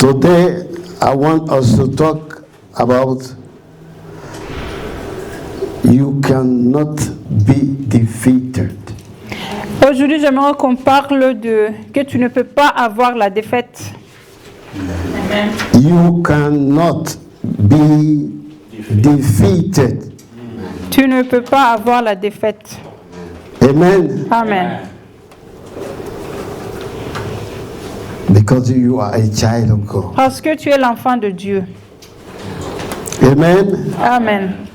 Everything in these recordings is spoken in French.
Today, I want us to talk about you cannot be defeated. Aujourd'hui, j'aimerais qu'on parle de que tu ne peux pas avoir la défaite. Amen. You cannot be defeated. Tu ne peux pas avoir la défaite. Amen. Amen. Because you are a child of God. Parce que tu es l'enfant de Dieu. Amen. Amen.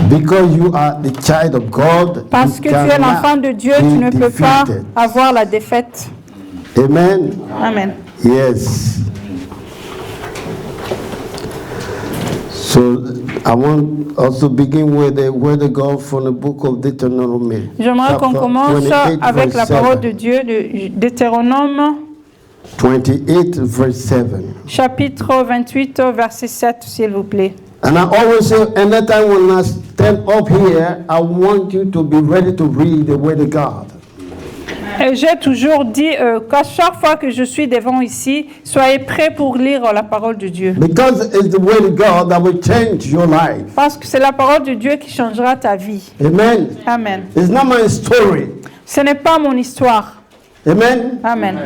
Because you are the child of God. Parce que tu es l'enfant de Dieu, tu ne peux pas avoir la défaite. Amen. Amen. Yes. So I want us to begin with the word of God from the book of Deuteronomy. J'aimerais qu'on commence avec la parole de Dieu de Deutéronome 28 verse 7. Chapitre 28 verset 7, s'il vous plaît. And I always say, anytime when I stand up here, I want you to be ready to read the word of God. Et j'ai toujours dit qu'à chaque fois que je suis devant ici, soyez prêts pour lire la parole de Dieu. Because it's the word of God that will change your life. Parce que c'est la parole de Dieu qui changera ta vie. Amen. Amen. It's not my story. Ce n'est pas mon histoire. Amen. Amen.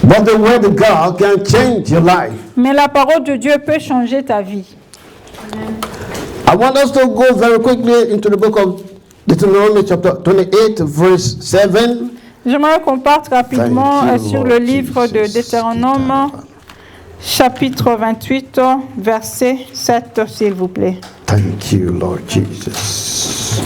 But the word of God can change your life. Mais la parole de Dieu peut changer ta vie. Amen. I want us to go very quickly into the book of Deuteronomy chapter 28 verse 7. J'aimerais qu'on parte rapidement sur le livre de Deutéronome chapitre 28 verset 7, s'il vous plaît. Thank you, Lord Jesus.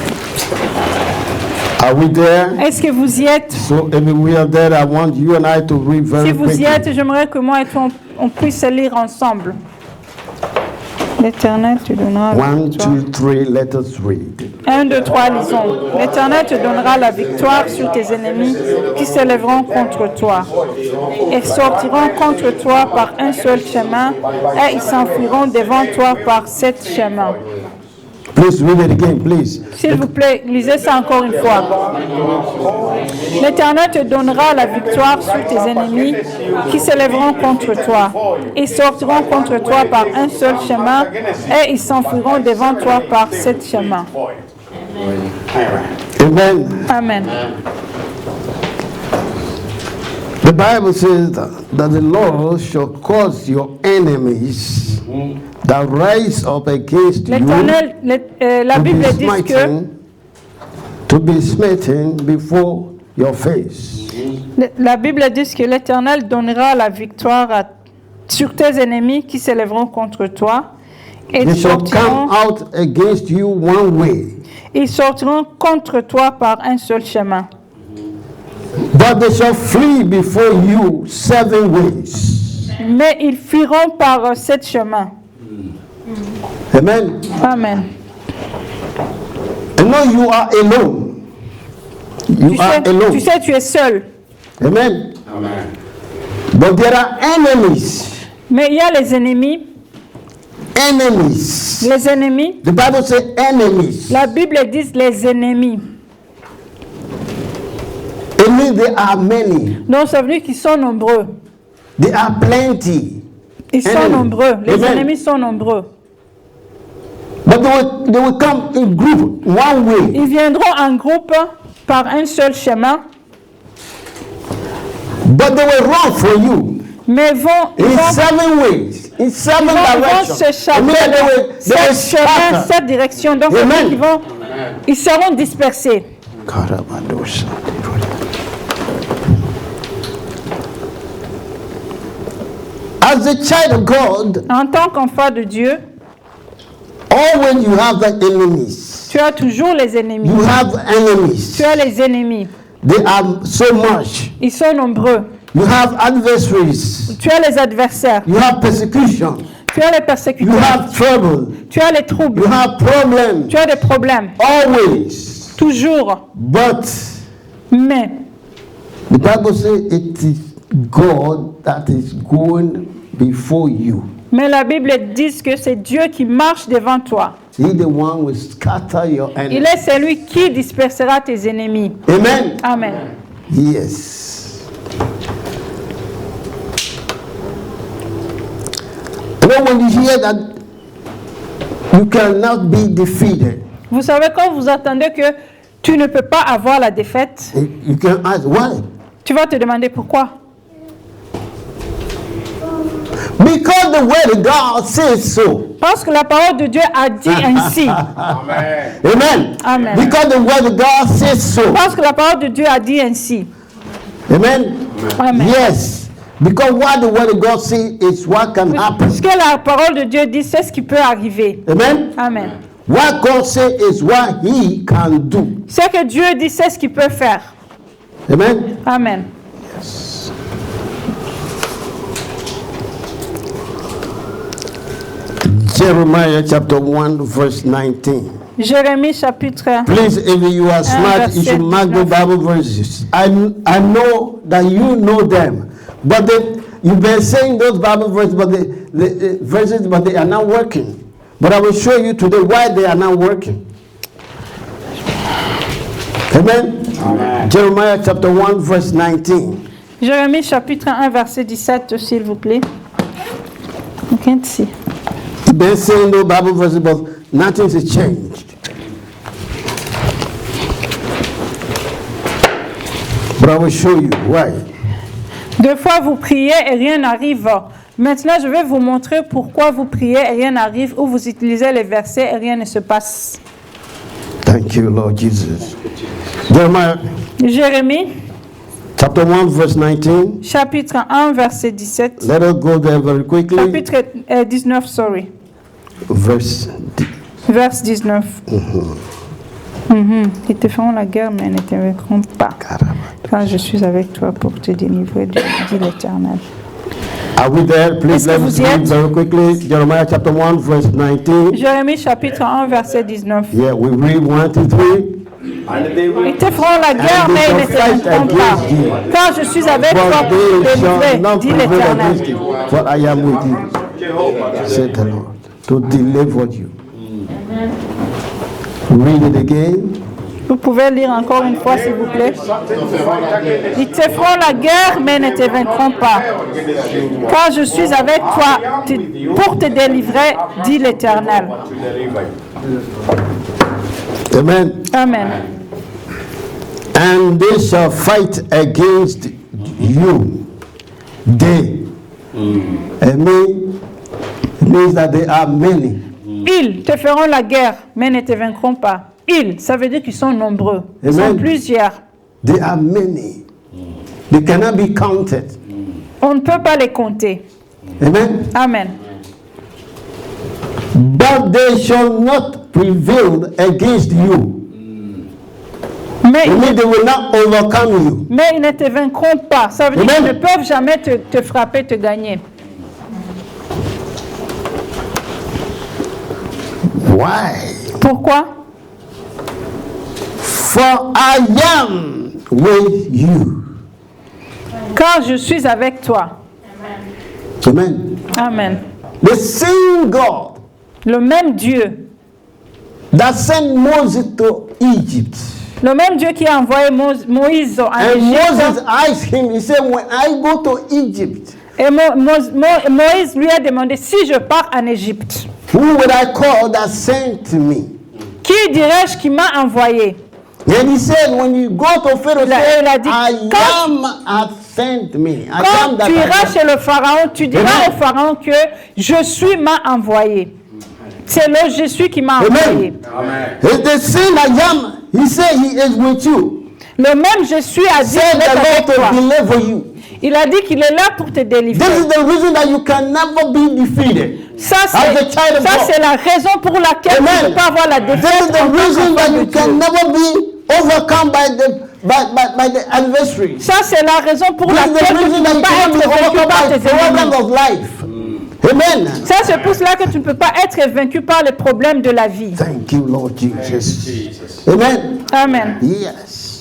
Are we there? Est-ce que vous y êtes? So if we are there, I want you and I to read very quickly. Si vous y êtes, j'aimerais que moi et toi on puisse lire ensemble. L'Éternel te donnera la 1, victoire. 2, 3, let us read. 1, 2, 3, lisons. L'Éternel te donnera la victoire sur tes ennemis qui s'élèveront contre toi. Ils sortiront contre toi par un seul chemin et ils s'enfuiront devant toi par 7 chemins. Please read it again, please. S'il vous plaît, lisez ça encore une fois. L'Éternel te donnera la victoire sur tes ennemis qui s'élèveront contre toi. Ils sortiront contre toi par un seul chemin et ils s'enfuiront devant toi par 7 chemins. Amen. Amen. The Bible says that the Lord shall cause your enemies that rise up against you la Bible dit que to be smitten before your face. La Bible dit que l'Éternel donnera la victoire sur tes ennemis qui s'élèveront contre toi. Et They shall come out against you one way. Ils sortiront contre toi par un seul chemin. But they shall flee before you 7 ways. Mais ils fuiront par 7 chemins. Amen. Amen. And now you are alone. You are alone. Tu sais, tu es seul. Amen. Amen. But there are enemies. Mais il y a les ennemis. Enemies. Les ennemis. The Bible says enemies. La Bible dit les ennemis. It means there are many. Donc ça veut dire qu'ils sont nombreux. There are plenty. Ils sont nombreux. Les ennemis sont nombreux. But they will come in group, one way. Ils viendront en groupe par un seul chemin. But they will run for you. Mais vont in 7 ways, in 7 directions. Cette direction. Donc ils seront dispersés. As a child of God, en tant qu'enfant de Dieu, always you have the enemies. Tu as toujours les ennemis. You have enemies. Tu as les ennemis. They are so much. Ils sont nombreux. You have adversaries. Tu as les adversaires. You have persecution. Tu as les persécuteurs. You have trouble. Tu as les troubles. You have problems. Tu as des problèmes. Always. Toujours. Mais the Bible says it is God that is going before you. Mais la Bible dit que c'est Dieu qui marche devant toi. He the one will scatter your enemies. Il est celui qui dispersera tes ennemis. Amen. Amen. Yes. You know, when you hear that you cannot be defeated, Vous savez, quand vous entendez que tu ne peux pas avoir la défaite, you can ask why. tu vas te demander pourquoi. Because the word of God says so. Parce que la parole de Dieu a dit ainsi. Amen. Amen. Because the word of God says so. Parce que la parole de Dieu a dit ainsi. Amen. Amen. Yes. Because what the word of God says is what can happen. Ce que la parole de Dieu dit, c'est ce qui peut arriver. Amen. Amen. What God says is what He can do. Ce que Dieu dit, c'est ce qu'il peut faire. Amen. Amen. Jeremiah chapter 1 verse 19. Jérémie chapitre 1. Please, if you are smart, you should mark the Bible verses. I know that you know them, but you've been saying those Bible verses, but the verses, but they are not working. But I will show you today why they are not working. Amen. Amen. Jeremiah chapter 1 verse 19. Jérémie chapitre 1 verset 17, s'il vous plaît. You can't see. You've been saying those Bible verses, but nothing has changed. But I will show you why. Deux fois vous priez et rien n'arrive. Maintenant, je vais vous montrer pourquoi vous priez et rien n'arrive, ou vous utilisez les versets et rien ne se passe. Thank you, Lord Jesus. Jeremiah Jérémie, chapter 1, verse 19. chapitre 1, verset 17. Let us go there very quickly. Chapitre 19, sorry. Verse. Verse 19. Ils te feront la guerre, mais ne te vaincront pas. Car je suis avec toi pour te délivrer, dit l'Éternel. Are we there? Please Est-ce que let us vous y read êtes? very quickly. Jeremiah chapter 1, verse 19. Jérémie, chapitre 1, verset 19. Yeah, we read 1 to 3. Ils te feront la guerre, mais ils ne te vaincront pas. Car je suis avec toi But pour te they shall délivrer, not dit prevail against l'Éternel. you, for I am with you, said the Lord, to deliver you. Read it again. Vous pouvez lire encore une fois, s'il vous plaît. Ils te feront la guerre, mais ne te vaincront pas. Car je suis avec toi pour te délivrer, dit l'Éternel. Amen. Amen. And they shall fight against you. They. Amen. It means that they are many. Ils te feront la guerre, mais ne te vaincront pas. Ils, ça veut dire qu'ils sont nombreux. Ils sont Amen. plusieurs. They are many. They cannot be counted. On ne peut pas les compter. Amen. Amen. But they shall not prevail against you. Mais It means they will not overcome you. ils ne te vaincront pas. Ça veut dire Amen. qu'ils ne peuvent jamais te frapper, te gagner. Why? Pourquoi? For I am with you. Car je suis avec toi. Amen. Amen. The same God Le même Dieu. that sent Moses to Egypt. Le même Dieu qui a envoyé Moïse en And Égypte. Moses asked him, he said, when I go to Egypt, Et Moïse lui a demandé, si je pars en Égypte, who would I call that sent me? qui dirais-je qui m'a envoyé? And he said, when you go to Pharaoh, Il a say, dit, I quand- am hath sent me. I am Quand that tu I iras am. chez le Pharaon, tu diras Amen. au Pharaon que je suis m'a envoyé. C'est le je suis qui m'a envoyé. Amen. It's the same I am. He said he is with you. Le même je suis a dit Said qu'il est the avec Lord toi. to deliver you. Il a dit qu'il est là pour te délivrer. This is the reason that you can never be defeated. Ça, As a child of God. c'est la raison pour laquelle tu ne Amen. peux pas avoir la This is défaite. the en tant reason qu'enfant that de you Dieu. can never be overcome by the adversary. Ça, c'est la raison pour This is the laquelle tu ne reason that peux you pas cannot be être vaincu overcome par by tes the problems ennemis. of life. Amen. Ça, c'est pour cela que tu ne peux pas être vaincu par les problèmes de la vie. Thank you, Lord Jesus. Amen. Amen. Yes.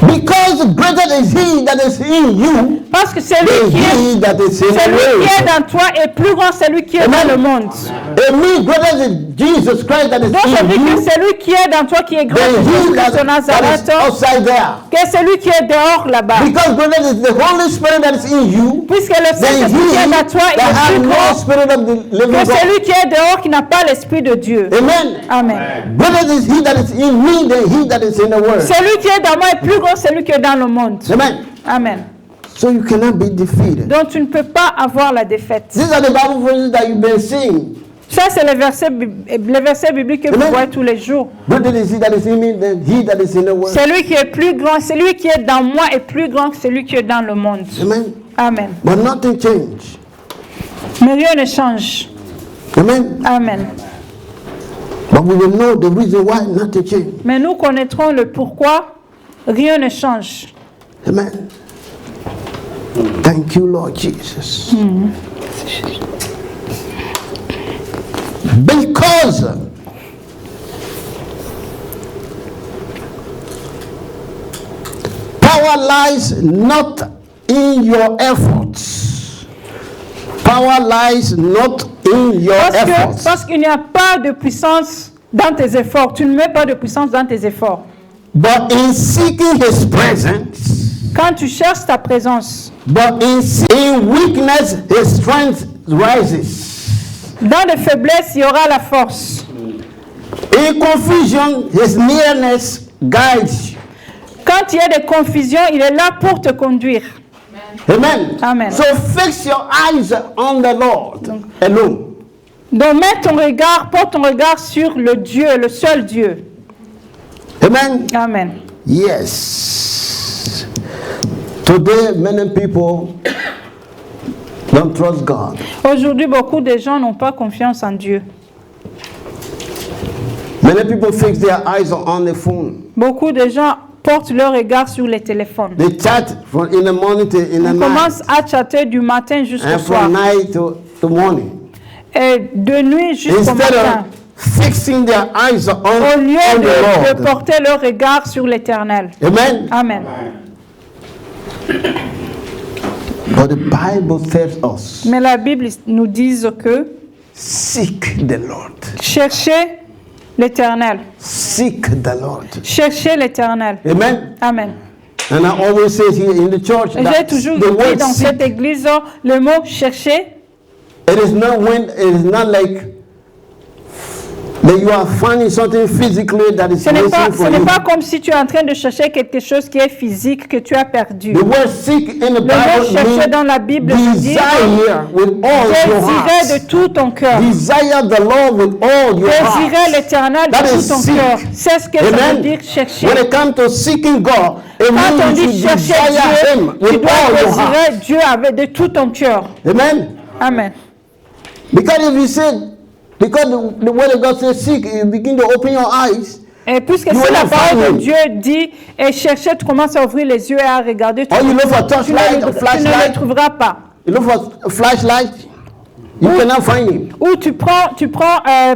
Because greater is he that is in you Parce que celui than qui est, he that is in the celui qui est world. dans toi est plus grand que celui qui est dans le monde. It means greater is Jesus Christ that is Donc ça in veut dire que you, celui qui est dans toi, qui est grand, then c'est he Jésus-Christ de that Nazareth, is outside there. que celui qui est dehors là-bas. Because brother, it's the Holy Spirit that is in you, Puisque le then Saint-Esprit qui est dans toi, that il est has plus no grand spirit of the living que God. celui qui est dehors, qui n'a pas l'Esprit de Dieu. Amen. Amen. Brother, is he that is in me than he that is in the world. Celui qui est dans moi est plus grand que celui qui est dans le monde. Amen. Amen. So you cannot be defeated. Donc tu ne peux pas avoir la défaite. These are the Bible verses that you've been seeing. Ça, c'est les versets bibliques que vous Amen. voyez tous les jours. Brother, is he that is in me than he that is in the world. Celui qui est plus grand, celui qui est dans moi est plus grand que celui qui est dans le monde. Amen. Amen. But nothing changed. Mais rien ne change. Amen. Amen. But we will know the reason why nothing changed. Mais nous connaîtrons le pourquoi rien ne change. Amen. Thank you, Lord Jesus. Because power lies not in your efforts. Power lies not in your efforts. Parce qu'il n'y a pas de puissance dans tes efforts. Tu ne mets pas de puissance dans tes efforts. But in seeking his presence, Quand tu cherches ta présence, but in weakness his strength rises. dans les faiblesses, il y aura la force. In confusion his nearness guides you. Quand il y a des confusions, il est là pour te conduire. Amen. Amen. So fix your eyes on the Lord alone. Donc mets ton regard, porte ton regard sur le Dieu, le seul Dieu. Amen. Amen. Yes. Today, many people don't trust God. Aujourd'hui, beaucoup de gens n'ont pas confiance en Dieu. Many people fix their eyes on the phone. Beaucoup de gens portent leur regard sur les téléphones. They chat from in the morning to in the Ils night, commencent à chatter du matin jusqu'au and soir. from night to morning. Et de nuit jusqu'au Instead matin. of fixing their eyes Au on lieu the de Lord. porter leur regard sur l'Éternel. Amen. Amen. But the Bible tells us, Mais la Bible nous dit que seek the Lord. cherchez l'Éternel. Seek the Lord. Cherchez l'Éternel. Amen. Amen. And I always say here in the church Et j'ai that toujours the dit word dans seek, cette église le mot chercher. it is not like that you are finding something physically that is Ce n'est missing pas from you. comme si tu es en train de chercher quelque chose qui est physique que tu as perdu. The word seek in the Le mot Bible chercher means dans la Bible veut dire desire with all your désirer heart. de tout ton cœur. Desire the Lord with all your Désirer heart. l'Éternel That de is tout ton seek. cœur. C'est ce que ça veut Amen. dire chercher. When it comes to seeking God, it Quand on means dit you chercher desire Dieu, Him tu with dois all your heart. désirer Dieu avec de tout ton cœur. Amen. Amen. Because if you say, because the word of God says seek, you begin to open your eyes. Et puisque You si will la not parole find de him. Dieu dit et chercher, tu commences à ouvrir les yeux et à regarder, Or you look for a tu torchlight, a ne le flashlight. trouveras pas. You look for a flashlight, you cannot find him. Ou tu prends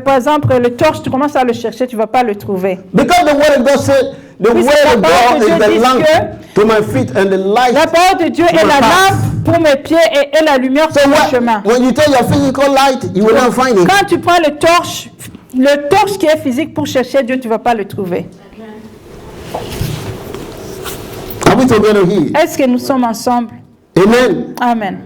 par exemple le torche, tu commences à le chercher, tu ne vas pas le trouver. Because the word of God said, the Puisque word la of parole God de is Dieu the dit lamp to my feet and the light. La parole de Dieu to est my la path. lampe pour mes pieds et la lumière So sur mon chemin. when you take your physical light, you will not find it. Quand tu prends le torche qui est physique pour chercher Dieu, tu ne vas pas le trouver. Are we together here? Est-ce que nous sommes ensemble? Amen. Amen.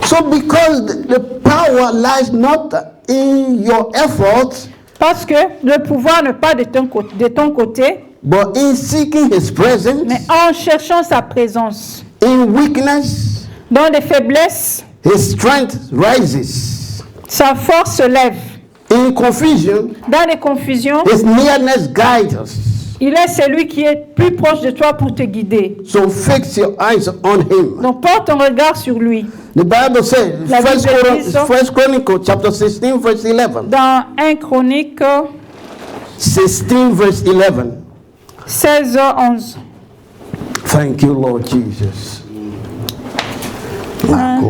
So because the power lies not in your efforts, Parce que le pouvoir n'est pas de ton côté, but in seeking his presence, mais en cherchant sa présence. in weakness, Dans les faiblesses, his strength rises. sa force se lève. In confusion, Dans les confusions, his nearness guides us. il est celui qui est plus proche de toi pour te guider. So fix your eyes on him. Donc porte ton regard sur lui. The Bible says, La Bible dit ça. 1 Chronicles chapter 16, verse 11. Dans 1 Chronique 16, verse 11. 16, 11. Thank you, Lord Jesus. 1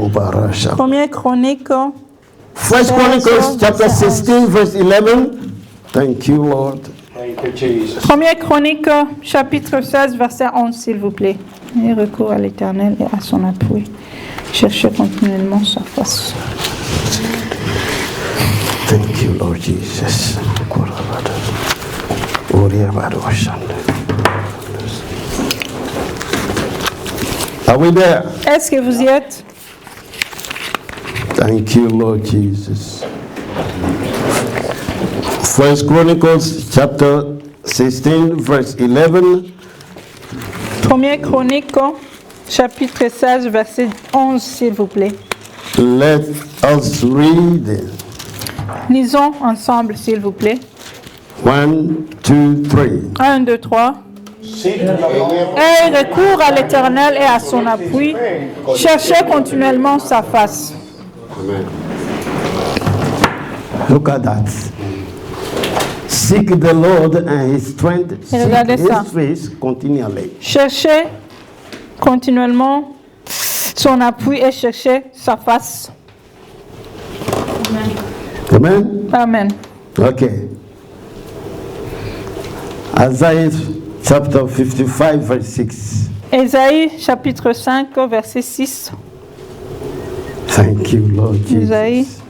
Chronique 1 Chronicles chapter 16, verse 11. Thank you, Lord. Thank you, Jesus. 1 Chronique chapitre 16, verset 11, s'il vous plaît. Et recours à l'Éternel et à son appui. Cherchez continuellement sa face. Lord Jesus. Are we there? Est-ce que vous y êtes? Thank you, Lord Jesus. First Chronicles chapter 16, verse 11. 1er Chronique, chapitre 16, verset 11, s'il vous plaît. Let us read it. Lisons ensemble, s'il vous plaît. 1, 2, 3. 1, 2, 3. Aie recours à l'Éternel et à son appui. Cherchez continuellement sa face. Look at that. Seek the Lord and his strength. Seek regardez ça. his face continually. Cherchez continuellement son appui et cherchez sa face. Amen? Amen. Okay. Isaiah chapter 55, verse 6. Ésaïe chapitre 5, verset 6. Thank you, Lord Isaïe. Jesus.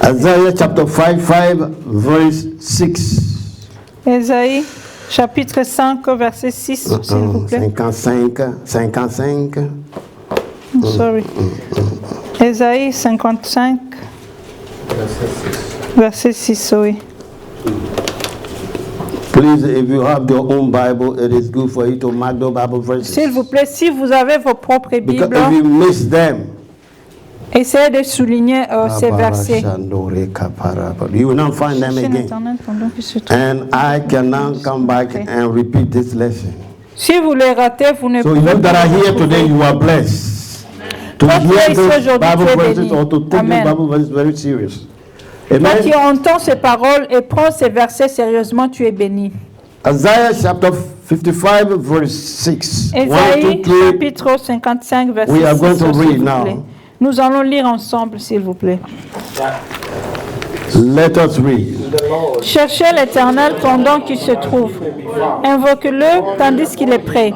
Isaiah chapter 55, verse 6. Ésaïe chapitre 5, verset 6, s'il vous plaît. 55. Sorry. Ésaïe 55, verset 6, oui. Please, if you have your own Bible, it is good for you to mark the Bible verses. S'il vous plaît, si vous avez vos propres Because Bibles, if you miss them, essayez de souligner ces versets. you will not find them Cherchez again. l'Éternel pendant qu'il se trouve. And I cannot come back and repeat this lesson. Si vous les ratez, vous ne So pouvez you that pas are le here retrouver. today, you are blessed. To Toi qui hear es ici those aujourd'hui, Bible tu es verses béni. or to take Amen. the Bible verses very serious. Toi qui Amen. entends ces paroles et prends ces versets sérieusement, tu es béni. Isaiah chapter 55 verse 6. 1, Ésaïe 2, 3. chapitre 55, verset We are 6, going to s'il read vous now. plaît. Nous allons lire ensemble, s'il vous plaît. Let us read. Cherchez l'Éternel pendant qu'il se trouve. Invoque-le tandis qu'il est prêt.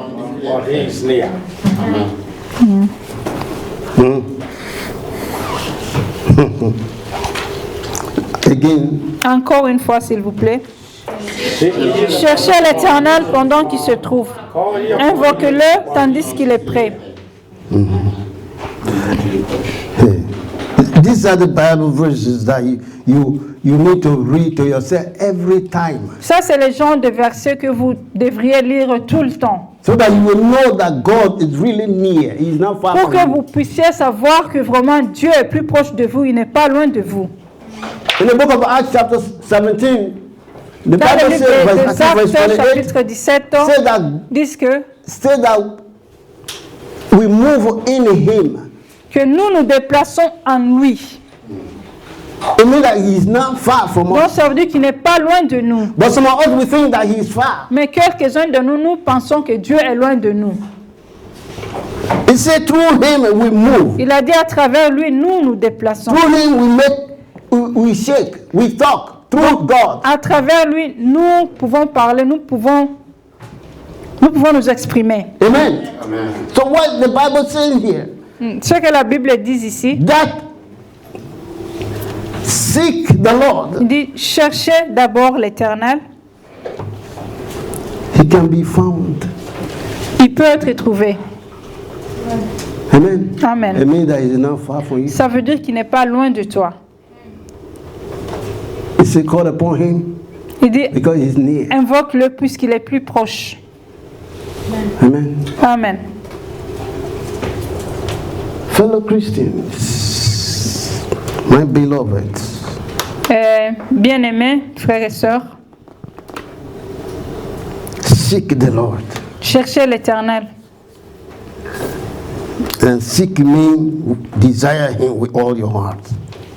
Again. Encore une fois, s'il vous plaît. Cherchez l'Éternel pendant qu'il se trouve. Invoque-le tandis qu'il est prêt. Hey. These are the Bible verses that you need to read to yourself every time. Ça, c'est le genre de versets que vous devriez lire tout le temps. So that you will know that God is really near. He is not far Pour from que you. vous puissiez savoir que vraiment Dieu est plus proche de vous, il n'est pas loin de vous. In the book of Acts chapter 17, the Dans le Bible livre says, des verse Actes, 28, chapitre 17, say that, disent que we move in him. nous nous déplaçons en lui. It means that he is not far from Donc us. ça veut dire qu'il n'est pas loin de nous. But some of us, we think that he is far. Mais quelques-uns de nous, nous pensons que Dieu est loin de nous. He said, through him we move. Il a dit à travers lui, nous nous déplaçons. Through him we shake, we talk. Through God. À travers lui, nous pouvons parler, nous pouvons nous exprimer. Amen. So what the Bible says here, Ce que la Bible dit ici, that seek the Lord, il dit, cherchez d'abord l'Éternel. he can be found. Il peut être trouvé. Amen. Amen. It means that he is not far from you. Ça veut dire qu'il n'est pas loin de toi. He said, call upon him Il dit, because he is near. invoque-le puisqu'il est plus proche. Amen. Amen. Fellow Christians, my beloved, Bien-aimés, frères et sœurs, seek the Lord cherchez l'Éternel. and seek me, desire him with all your heart.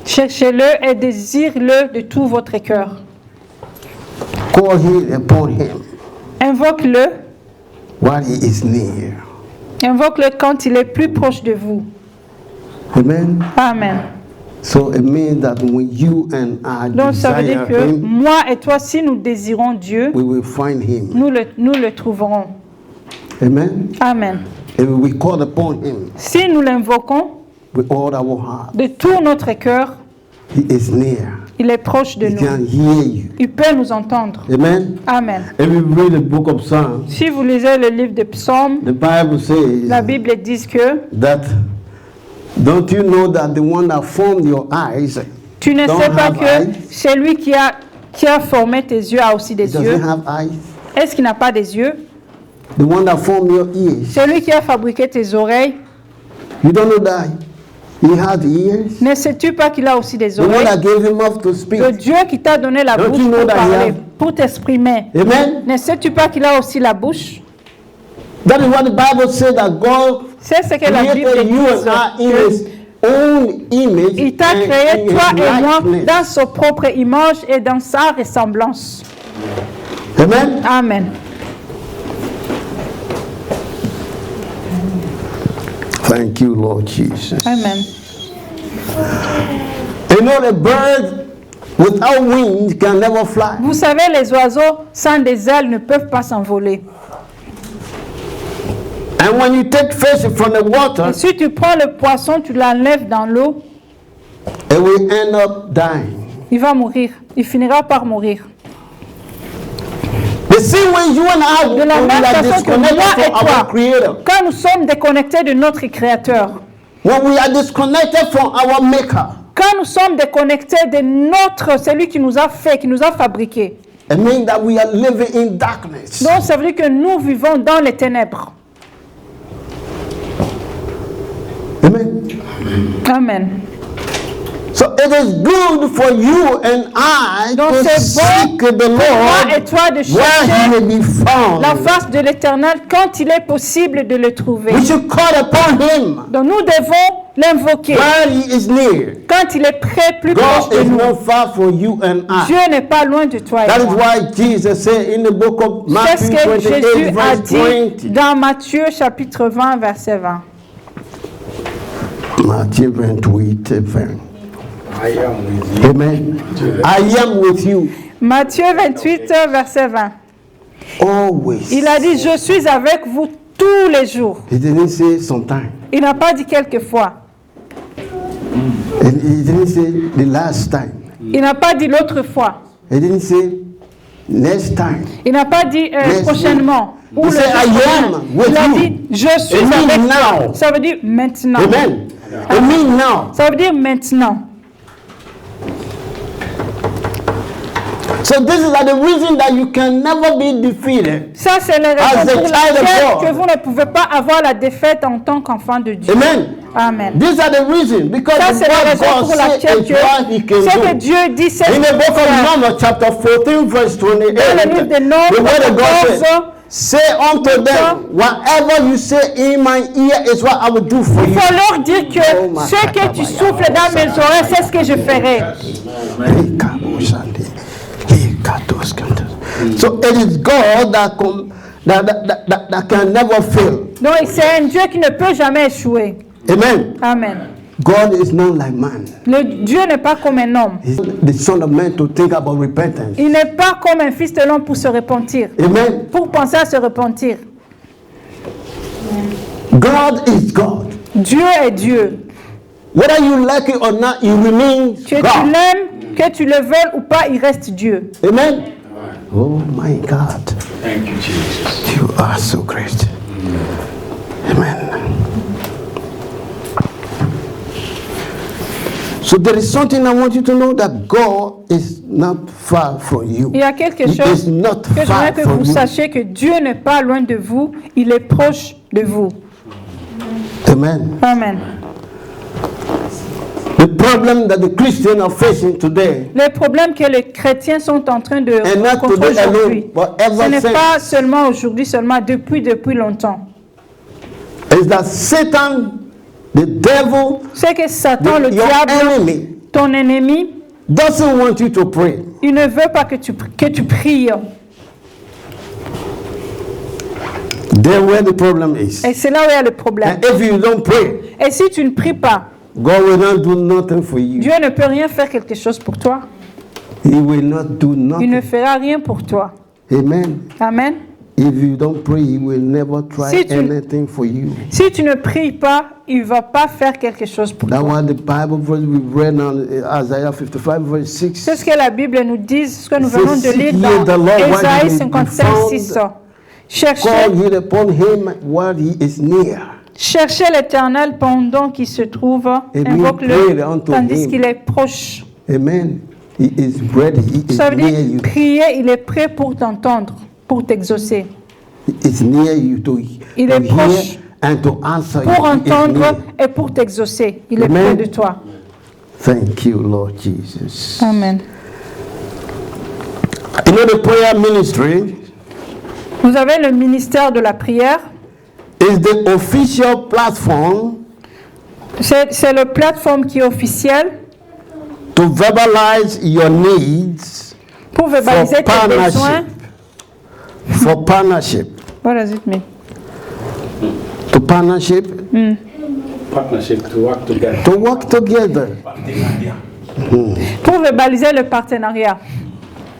Cherchez-le et désire-le de tout votre cœur. Call upon him Invoque-le. while he is near. Invoque-le quand il est plus proche de vous. Amen. Amen. So it means that when you and I Donc ça veut dire desire que him, moi et toi, si nous désirons Dieu, we will find him. nous le trouverons. Amen. Amen. And we call upon him Si nous l'invoquons with all our heart. de tout notre cœur, He is near. Il est proche de He nous. can hear you. Il peut nous entendre. Amen. Amen. If you read the book of Psalms, Si vous lisez le livre de Psaumes, the Bible la says Bible dit que that don't you know that the one that formed your eyes tu ne don't sais pas have que eyes? celui qui a formé tes yeux a aussi des yeux. Doesn't have eyes. Est-ce qu'il n'a pas des yeux? The one that formed your ears. Celui qui a fabriqué tes oreilles, You don't know that he had ears. ne sais-tu pas qu'il a aussi des The one oreilles? that gave him mouth to speak. Le Dieu qui t'a donné la Don't bouche you know pour that he parler, have- pour t'exprimer. Amen. Ne sais-tu pas qu'il a aussi la bouche? That is what the Bible says, that God C'est ce que la Bible created dit. you and I in que His own image Il t'a and créé, in toi His et moi, likeness. dans sa propre image et dans sa ressemblance. Amen. Amen. Thank you, Lord Jesus. Amen. You know, the bird without wings can never fly. Vous savez, les oiseaux sans des ailes ne peuvent pas s'envoler. And when you take fish from the water, Et si tu prends le poisson, tu l'enlèves dans l'eau, it will end up dying. il va mourir. Il finira par mourir. The same way you and I, De la when même we are façon que moi disconnected et from our toi, Creator, quand nous sommes déconnectés de notre Créateur, when we are disconnected from our Maker, quand nous sommes déconnectés de celui qui nous a fait, qui nous a fabriqués, it means that we are living in darkness. donc ça veut dire que nous vivons dans les ténèbres. Amen. Amen. So it is good for you and I Donc to c'est bon seek the pour moi et Lord toi de where He chercher may be found. la face de l'Éternel quand il est possible de le trouver. We should call upon Him Donc nous devons l'invoquer where He is near. quand il est près, plus proche God de is nous. not far from you and I. Dieu n'est pas loin de toi That et is moi. why Jesus said in the book of C'est ce Matthew que 28, Jésus a verse dit 20. dans Matthieu chapitre 20, verset 20. Matthew 28, 20. I am with you. Amen. I am with you Matthieu 28, verset 20. always. Il a dit, je suis avec vous tous les jours. He didn't say sometime. Il n'a pas dit quelquefois. He didn't say the last time. Il n'a pas dit l'autre fois. He didn't say next time. Il n'a pas dit Yes, prochainement. Ou He le said, jour I prochain. am with Il a you. dit, je suis It means avec toi. now. Ça veut dire maintenant. Amen. It means now. Ça veut dire maintenant. So this is the reason that you can never be defeated. Ça, c'est la As a raison pour child of laquelle God. que vous ne pouvez pas avoir la défaite en tant qu'enfant de Dieu. Amen. Amen. These are the reason because Ça, c'est la what raison God pour said laquelle is what He can ce que do. Dieu dit, c'est In ce the book qu'il of fait. Numbers, chapter 14, verse 28, Dans le livre de Nombres, the word of God 14, said, say unto them, whatever you say in my ear is what I will do for Il you. faut leur dire que ce que tu souffles dans mes oreilles, c'est ce que je ferai. So it is God that can never fail. Donc, c'est un Dieu qui ne peut jamais échouer. Amen. Amen. God is not like man. Le Dieu n'est pas comme un homme. He's the son of man to think about repentance. Il n'est pas comme un fils de l'homme pour se repentir. Amen. Pour penser à se repentir. God is God. Dieu est Dieu. Whether you like it or not, He remains Que tu God. l'aimes, que tu le veuilles ou pas, il reste Dieu. Amen. Oh my God. Thank you, Jesus. You are so great. Amen. So there is something I want you to know, that God is not far from you. Il y a quelque He is chose not que far j'aimerais que from vous you. sachiez, que Dieu n'est pas loin de vous, il est proche de vous. Amen. Amen. The problem that the Christians are facing today Les problèmes que les chrétiens sont en train de And not rencontrer today alone, aujourd'hui, but ever ce n'est since. pas seulement aujourd'hui, seulement depuis longtemps. is that Satan, the devil, C'est que Satan, le your diable, enemy, ton ennemi, doesn't want you to pray. il ne veut pas que tu pries. There where the problem is. Et c'est là où il y a le problème. And if you don't pray, Et si tu ne pries pas, God will not do nothing for you. Dieu ne peut rien faire quelque chose pour toi. He will not do Il ne nothing. fera rien pour toi. Amen. Amen. if you don't pray, he will never try Si tu- anything for you. Si tu ne pries pas, il ne va pas faire quelque chose pour That's toi. why the Bible verse we read on Isaiah 55 verse 6. C'est ce que la Bible nous dit, ce que nous C'est venons de seek lire ye dans the Lord while Ésaïe he is 55, found. 6. Cherchez, Call ye upon him while he is near. cherchez l'Éternel pendant qu'il se trouve, we invoque-le pray unto tandis him. qu'il est proche. Amen. He is ready. He is Ça veut near dire, you. prier, il est prêt pour t'entendre, pour t'exaucer, He is near you to Il to est proche hear and to answer you. pour He is entendre near. et pour t'exaucer. Il est Amen. près de toi. Thank you, Lord Jesus. Amen. You know the prayer ministry Vous avez le ministère de la prière. is the official platform C'est le plateforme qui est officielle to verbalize your needs pour verbaliser for tes besoins. partnership. For partnership. What does it mean? To partnership, Partnership to work together. to work together. Pour verbaliser le partenariat.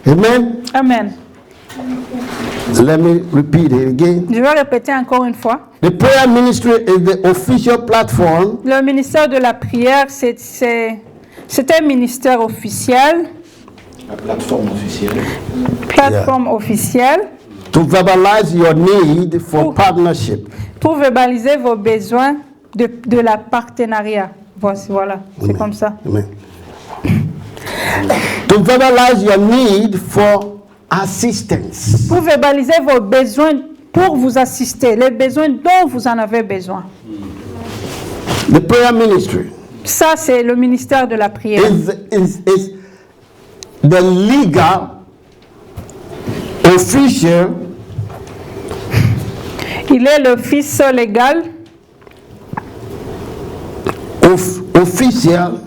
Amen. Amen. Let me repeat it again. Je vais répéter encore une fois. The prayer ministry is the official platform Le ministère de la prière, c'est un ministère officiel, La plateforme officielle. plateforme officielle, to verbalize your need for Oh. partnership. pour verbaliser vos besoins de la partenariat. Voilà, c'est Amen. comme ça. Amen. To verbalize your need for assistance. Pour verbaliser vos besoins pour vous assister, les besoins dont vous en avez besoin. The prayer ministry Ça, c'est le ministère de la prière. is the legal official Il est le fils légal, official,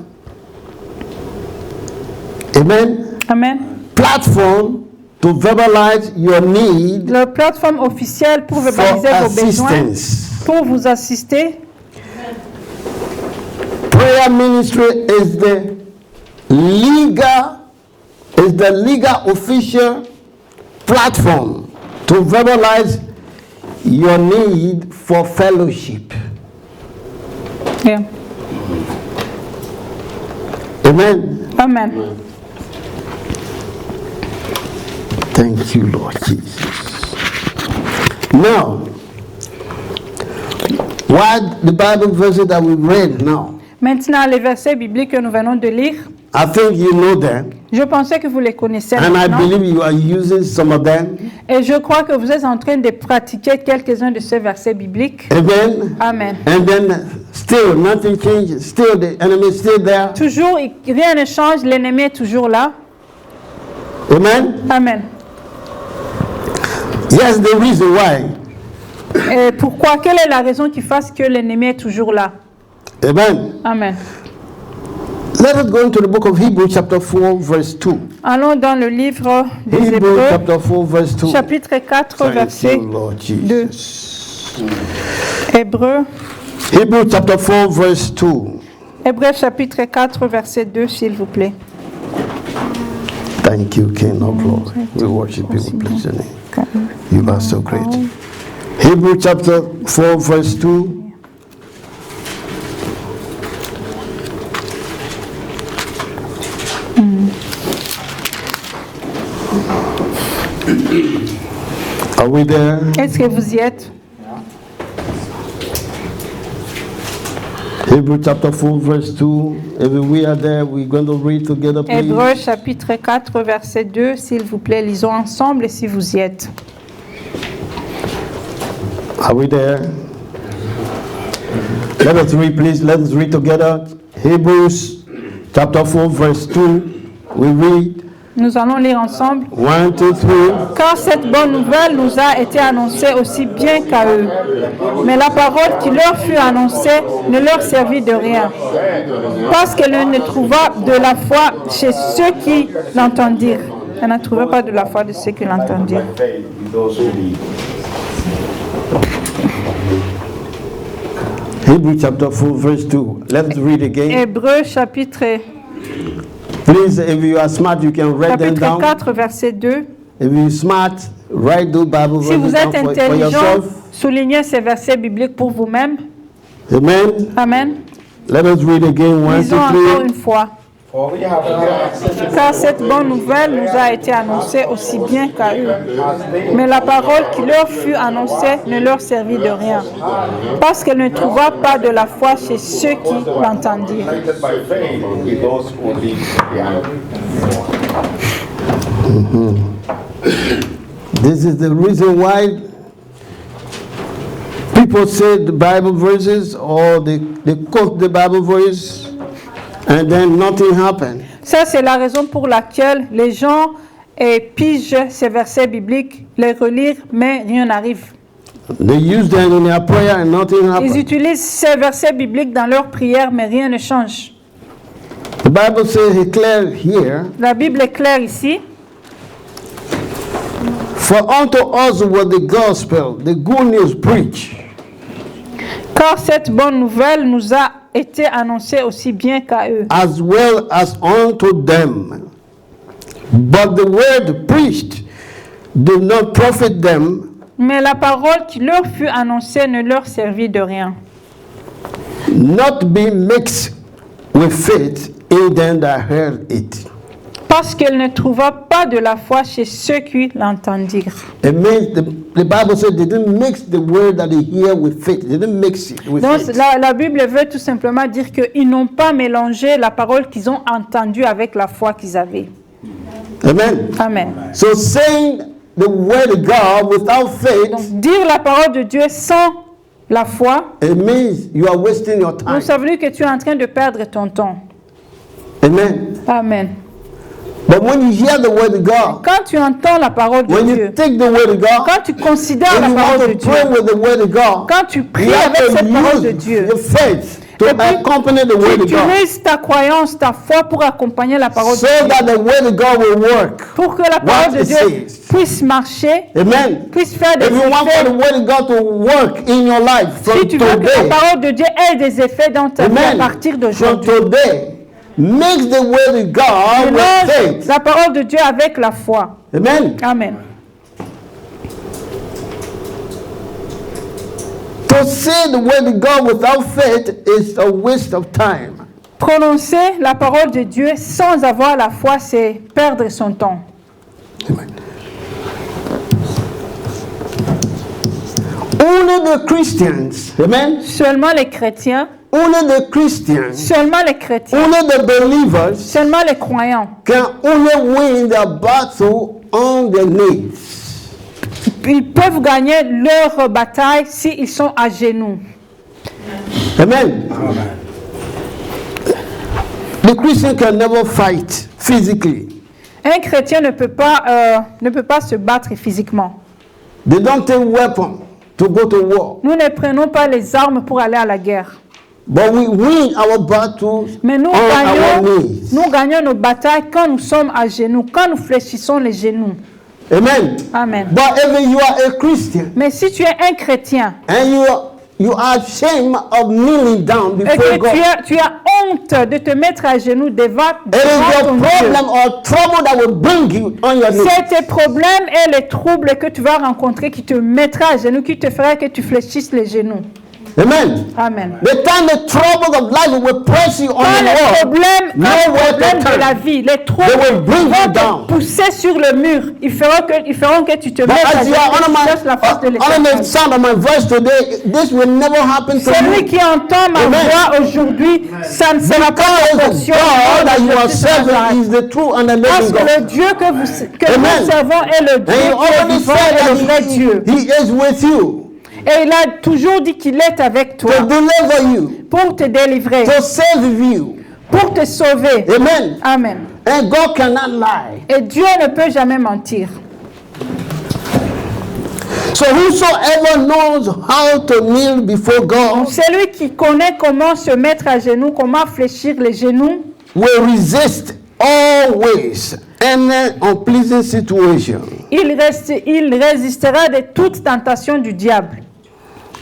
amen, amen. platform to verbalize your need La plateforme officielle pour for verbaliser vos besoins, assistance. pour vous assister. Prayer ministry is the legal official platform to verbalize your need for fellowship. Yeah. Amen. Amen. Thank you, Lord Jesus. Now, what the Bible verses that we read now, Maintenant, les versets bibliques que nous venons de lire, I think you know them, je pensais que vous les connaissez and I maintenant. believe you are using some of them. Et je crois que vous êtes en train de pratiquer quelques-uns de ces versets bibliques. Amen. Amen. And then still nothing changes. Still the enemy is still there. Toujours, rien ne change, l'ennemi est toujours là. Amen. Amen. Yes, the reason why. Et pourquoi? Quelle est la raison qui fasse que l'ennemi est toujours là? Amen. Amen. Let us go into the book of Hebrews chapter 4 verse 2. Allons dans le livre des Hebrews Hébreux, chapter 4 verse 2. chapitre 4, Thank verset you, Lord 2. Jesus. Hébreux, Hebrews chapter 4 verse 2. Hébreux chapitre 4, verset 2, s'il vous plaît. Thank you, King of Glory. We worship you. We bless your name. You are so great. Hebrews chapter 4 verse 2. Are we there? Est-ce que vous y êtes? Hebrews chapter 4 verse 2. If we are there, we're going to read together, please. Hébreux chapitre 4, verset 2, s'il vous plaît, lisons ensemble si vous y êtes. Are we there? Let us read, please. Let us read together. Hebrews chapter 4 verse 2. We read Nous allons lire ensemble. 1, 2, 3. Car cette bonne nouvelle nous a été annoncée aussi bien qu'à eux. Mais la parole qui leur fut annoncée ne leur servit de rien, parce qu'elle ne trouva de la foi chez ceux qui l'entendirent. Elle ne trouvait pas de la foi de ceux qui l'entendirent. Hebrews chapter 4 verse 2. Let's read again. Hébreux chapitre Please, if you are smart, you can write them chapitre down. 4, verset 2. If you're smart, write those Bible Si verses vous down êtes for intelligent, yourself. soulignez ces versets bibliques pour vous-même. Amen. Amen. Let us read again once Lisons encore une quickly. fois. Car cette bonne nouvelle nous a été annoncée aussi bien qu'à eux. Mais la parole qui leur fut annoncée ne leur servit de rien, parce qu'elle ne trouva pas de la foi chez ceux qui l'entendirent. This is the reason why people say the Bible verses or they quote the Bible verse and then nothing happened. Ça, c'est la raison pour laquelle les gens pigent ces versets bibliques, les relire, mais rien n'arrive. They use them in their prayer and nothing Ils happened. utilisent ces versets bibliques dans leur prière, mais rien ne change. The Bible says clear here, La Bible est claire ici. for unto us was the gospel, the good news preached, Car cette bonne nouvelle nous a été annoncée aussi bien qu'à eux. as well as unto them. But the word preached did not profit them, Mais la parole qui leur fut annoncée ne leur servit de rien, not being mixed with faith in them that heard it. parce qu'elle ne trouva pas de la foi chez ceux qui l'entendirent. It means the Bible said they didn't mix the word that they hear with faith. They didn't mix it with Donc faith. la Bible veut tout simplement dire qu'ils n'ont pas mélangé la parole qu'ils ont entendue avec la foi qu'ils avaient. Amen. Amen. So saying the word of God without faith, Donc dire la parole de Dieu sans la foi, it means you are wasting your time. ça veut dire que tu es en train de perdre ton temps. Amen. Amen. But when you hear the word of God, Quand tu entends la parole de when you Dieu, take the word of God, quand tu considères la and you parole want de to Dieu, pray with the word of God, quand tu pries you have avec cette parole to de use Dieu, your faith to Et puis, accompany the word tu of God, utilises ta croyance, ta foi pour accompagner la parole de so Dieu, that the word of God will work. pour que la parole de it Dieu says. puisse marcher, Amen. puisse faire des If you want for the effets. word of God to work in your life from Si tu veux que la today, parole de Dieu ait des effets dans ta vie à amen, partir from d'aujourd'hui, today, mix the word of God with mélange faith. la parole de Dieu avec la foi. Amen. Amen. To say the word of God without faith is a waste of time. Prononcer la parole de Dieu sans avoir la foi, c'est perdre son temps. Amen. Only the Christians, amen, Seulement les chrétiens, only the Christians, seulement les chrétiens, only the believers seulement les croyants, can only win their battle on their knees. ils peuvent gagner leur bataille s'ils sont à genoux. Amen. The Christian can never fight physically. Un chrétien ne peut pas se battre physiquement. They don't take weapon to go to war. Nous ne prenons pas les armes pour aller à la guerre. But we win our battles Mais nous on our knees. gagnons nos batailles quand nous sommes à genoux, quand nous fléchissons les genoux. Amen. Amen. But if you are a Christian Mais si tu es un chrétien and you are ashamed of kneeling down et before que God, tu as honte de te mettre à genoux devant it is ton your Dieu, problem or trouble that will bring you on your knees. c'est tes problèmes et les troubles que tu vas rencontrer qui te mettra à genoux, qui te fera que tu fléchisses les genoux. Amen. Amen. The time the trouble of life will press you on Quand the les wall, problèmes, de la vie, les troubles They will bring you vont down. te pousser sur le mur, ils feront que tu te but mettes à as you genoux, are que tu cherches la face de under the l'Éternel. sound of my voice today, this will never happen to Celui you. qui entend ma Amen. voix aujourd'hui, ça ne sera pas la Because the portion. God that you are de Jésus de serving Nazareth. is the true and the Parce living que le God. Dieu que Amen. nous servons est le Dieu And he qui est already vivant said et le vrai that Dieu. he is with you Et il a toujours dit qu'il est avec toi to deliver you, pour te délivrer, to save you. pour te sauver. Amen. Amen. And God cannot lie. Et Dieu ne peut jamais mentir. So whosoever knows how to kneel before God Celui qui connaît comment se mettre à genoux, comment fléchir les genoux, will resist always any unpleasant situation. il résistera de toute tentation du diable.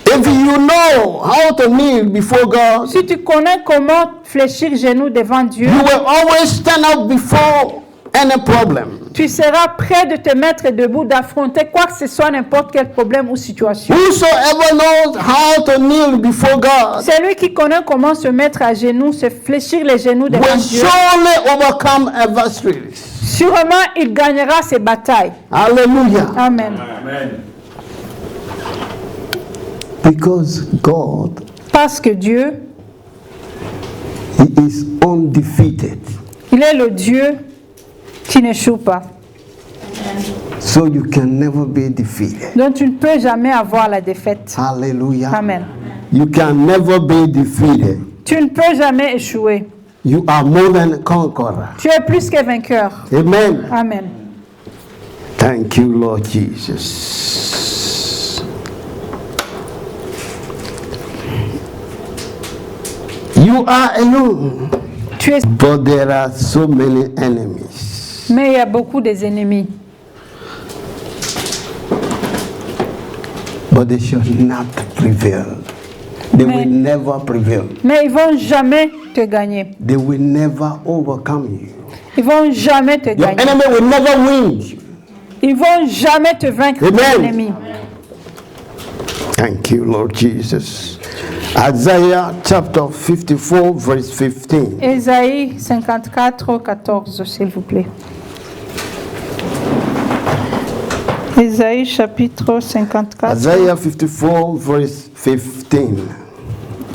If you know how to kneel before God, Si tu connais comment fléchir genoux devant Dieu, you will always stand up before any problem. Tu seras prêt de te mettre debout, d'affronter quoi que ce soit, n'importe quel problème ou situation. Whosoever knows how to kneel before God Celui qui connaît comment se mettre à genoux, se fléchir les genoux devant will Dieu, surely overcome adversaries. sûrement il gagnera ses batailles. Hallelujah. Amen. Because God, Parce que Dieu, He is undefeated. il est le Dieu qui n'échoue pas. So you can never be defeated. Donc tu ne peux jamais avoir la défaite. Hallelujah. Amen. You can never be defeated. Tu ne peux jamais échouer. You are more than a conqueror. Tu es plus que vainqueur. Amen. Amen. Thank you, Lord Jesus. You are alone, Tu es... but there are so many enemies. Mais il y a beaucoup des ennemis. But they shall not prevail. They Mais- will never prevail. Mais ils vont jamais te gagner. They will never overcome you. Ils vont jamais te Your gagner. enemy will never win. Ils vont jamais te vaincre, Amen. tes ennemis. Thank you, Lord Jesus. Isaiah chapter 54, verse 15. Ésaïe 54, 14, s'il vous plaît. Ésaïe chapitre 54. Isaiah 54, verse 15.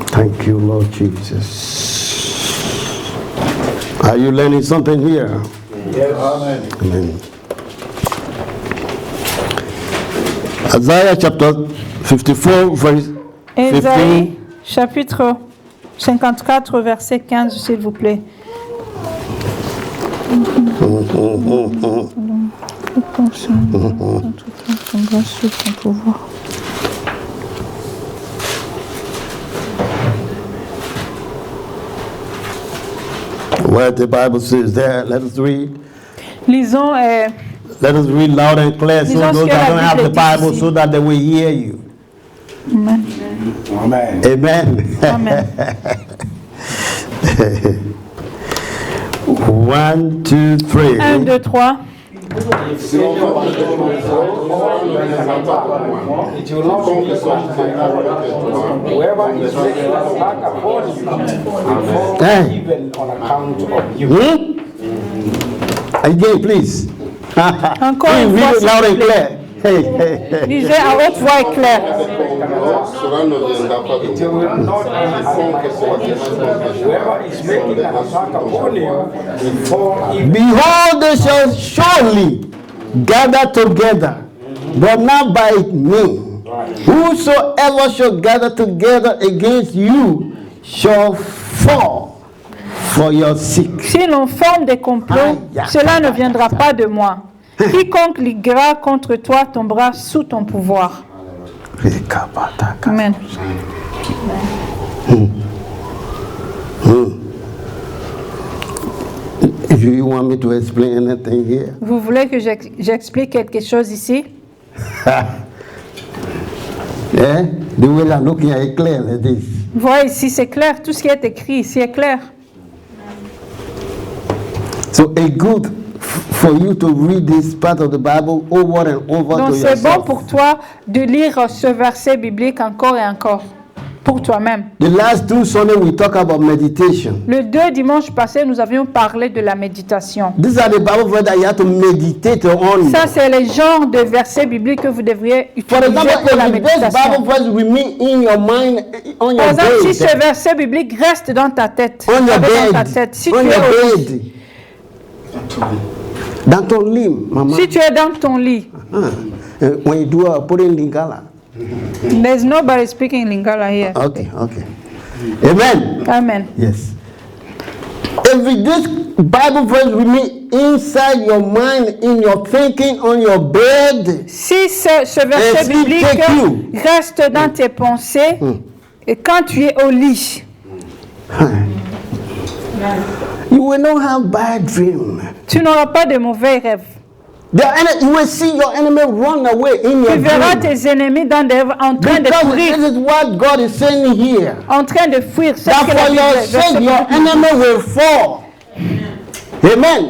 Thank you, Lord Jesus. Are you learning something here? Yes. Amen. Amen. Isaiah chapter 54, verse 15. Ésaïe chapitre 54, verset 15, s'il vous plaît. Where the Bible says there, let us read. Lisons, Let us read loud and clear so Disons those que that la don't have Bible the dit Bible ici. so that they will hear you. Amen. Amen. Amen. Amen. 1, 2, 3. 1, 2, 3. Whoever is making an attack upon you, will fall Hey. even on account of you. Again, please. Encore une Read fois, it s'il loud vous and plaît. clear. Hey, hey, hey. Lisez à haute voix et claire. It will not whoever is making an attack upon you, will fall even. Behold, they shall surely gather together, but not by me. Whosoever shall gather together against you shall fall for your sake. Si l'on forme des complots, cela ne viendra pas de moi. Quiconque liguera contre toi tombera sous ton pouvoir. Amen. Do you want me to explain anything here? Vous voulez que j'explique quelque chose ici? Yeah? The way I'm looking at it clear like this. Voyez ici, c'est clair. Tout ce qui est écrit ici est clair. So it's good for you to read this part of the Bible over and over Donc to c'est bon yourself. pour toi de lire ce verset biblique encore et encore. Pour toi-même. The last 2 Sundays we talk about meditation. Le 2 dimanche passé, nous avions parlé de la méditation. These are the Bible verses that you have to meditate on. Ça, c'est le genre de versets bibliques que vous devriez For utiliser example, pour la if this méditation. Bible verse remain in your mind, on Par your exemple, si ce bed, verset biblique reste dans ta tête, on your dans ta bed, tête, si on tu es your au lit, bed, dans ton lit, maman. si tu es dans ton lit, When you do put in Lingala. there's nobody speaking Lingala here. Okay, okay. Amen. Amen. Yes. If this Bible verse remain inside your mind, in your thinking, on your bed, Si ce verset Est-ce qu'il biblique take you? reste dans tes pensées, et quand tu es au lit, you will not have bad dream. tu n'auras pas de mauvais rêves. You will see your enemy run away in your Tu verras dream. tes ennemis en train de Because courir, this is what God is saying here. en train de fuir. C'est ce That que la for Bible- your verset sake, your biblique dit. enemy will fall. Amen.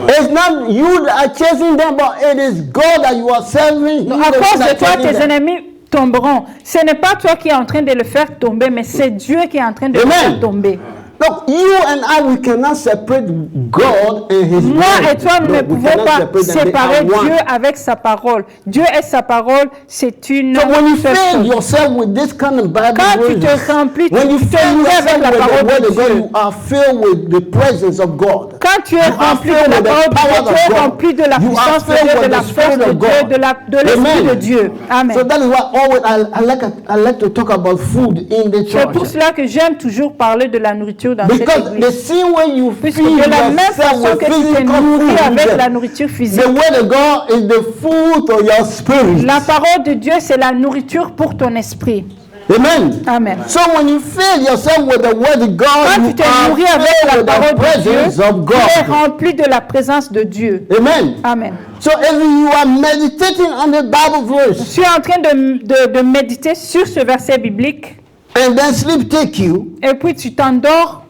It's not you that are chasing them, but it is God that you are serving. À cause de toi, tes ennemis tomberont. Ce n'est pas toi qui es en train de le faire tomber, mais c'est Dieu qui est en train de le faire tomber. Look, you and I, we cannot separate God and His word. Moi et toi, nous ne pouvons pas séparer Dieu avec sa parole. Dieu et sa parole, c'est une So when you seule fill chose. yourself with this kind of Bible Quand tu verses, te remplis, when you tu te fill nourris avec yourself la with the parole word de of God, Dieu. you are filled with the presence of God. Quand tu es You are rempli de filled la with the parole de power Dieu, of tu es God. rempli de la You are puissance de filled Dieu, with de la the force Spirit de of Dieu, God. de l'Esprit Amen. de Dieu. Amen. So that is why always I like to talk about food in the C'est pour church. cela que j'aime toujours parler de la nourriture dans cette Because the église. same way you Puisque feed de la même yourself façon with que tu te physical nourris avec la food, nourriture physique, the word of God is the food of your spirit. la parole de Dieu, c'est la nourriture pour ton esprit. Amen. Amen. So when you fill yourself with the word of God, Quand you tu te are nourris avec filled la with the parole de Dieu, presence of tu es God. rempli de la présence de Dieu. Amen. Amen. So if you are meditating on the Bible verse Tu es en train de méditer sur ce verset biblique and then sleep take you, et puis tu t'endors,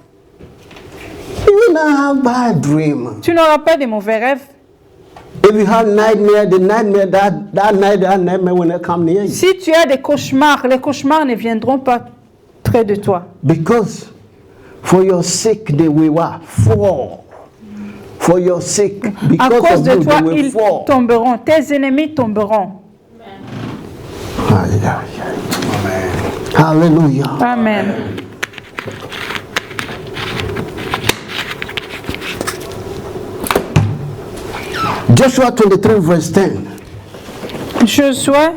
you will not have bad dream. tu n'auras pas de mauvais rêves. If you have nightmare, the nightmare that nightmare will not come near you. Si tu as des cauchemars, les cauchemars ne viendront pas près de toi. Because for your sake they will what? Fall. For your sake, À because cause of de you, toi, they will ils fall. tomberont. Tes ennemis tomberont. Hallelujah. Amen. Joshua 23 verse 10. Josué,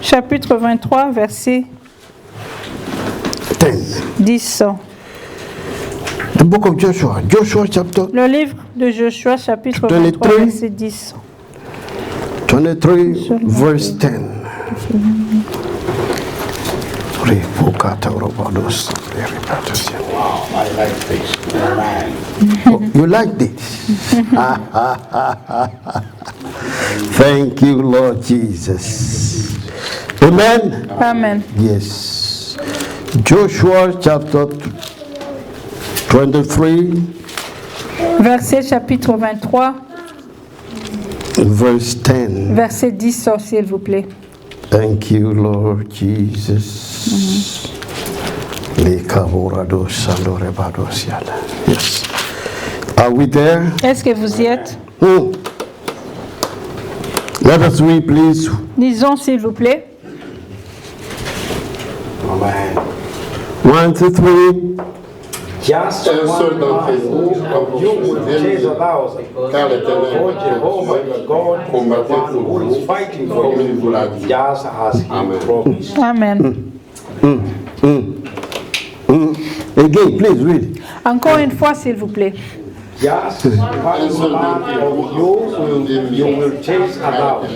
chapitre 23, verset 10. 10. The book of Joshua. Joshua chapter Le livre de Josué, chapitre 23, 23. verset 10. 23 verse 10. I like this. Amen. Oh, you like this? Thank you, Lord Jesus. Amen. Amen. Yes. Joshua chapter 23 Verset chapitre 23, verse 10. verset 10, s'il vous plaît. Thank you, Lord Jesus. Yes. Are we there? Est-ce que vous y êtes? Let us read, please. Lisons, s'il vous plaît. Amen. 1 to 3. Just Un seul one d'entre man vous, of you will chase a thousand. car l'Éternel For Jehovah your God is the combattez one pour who vous, is fighting for comme il vous l'a you, dit. just as he Amen. promised. Amen. Again, please read. Encore une fois, s'il vous plaît. Just one man of you will chase a thousand.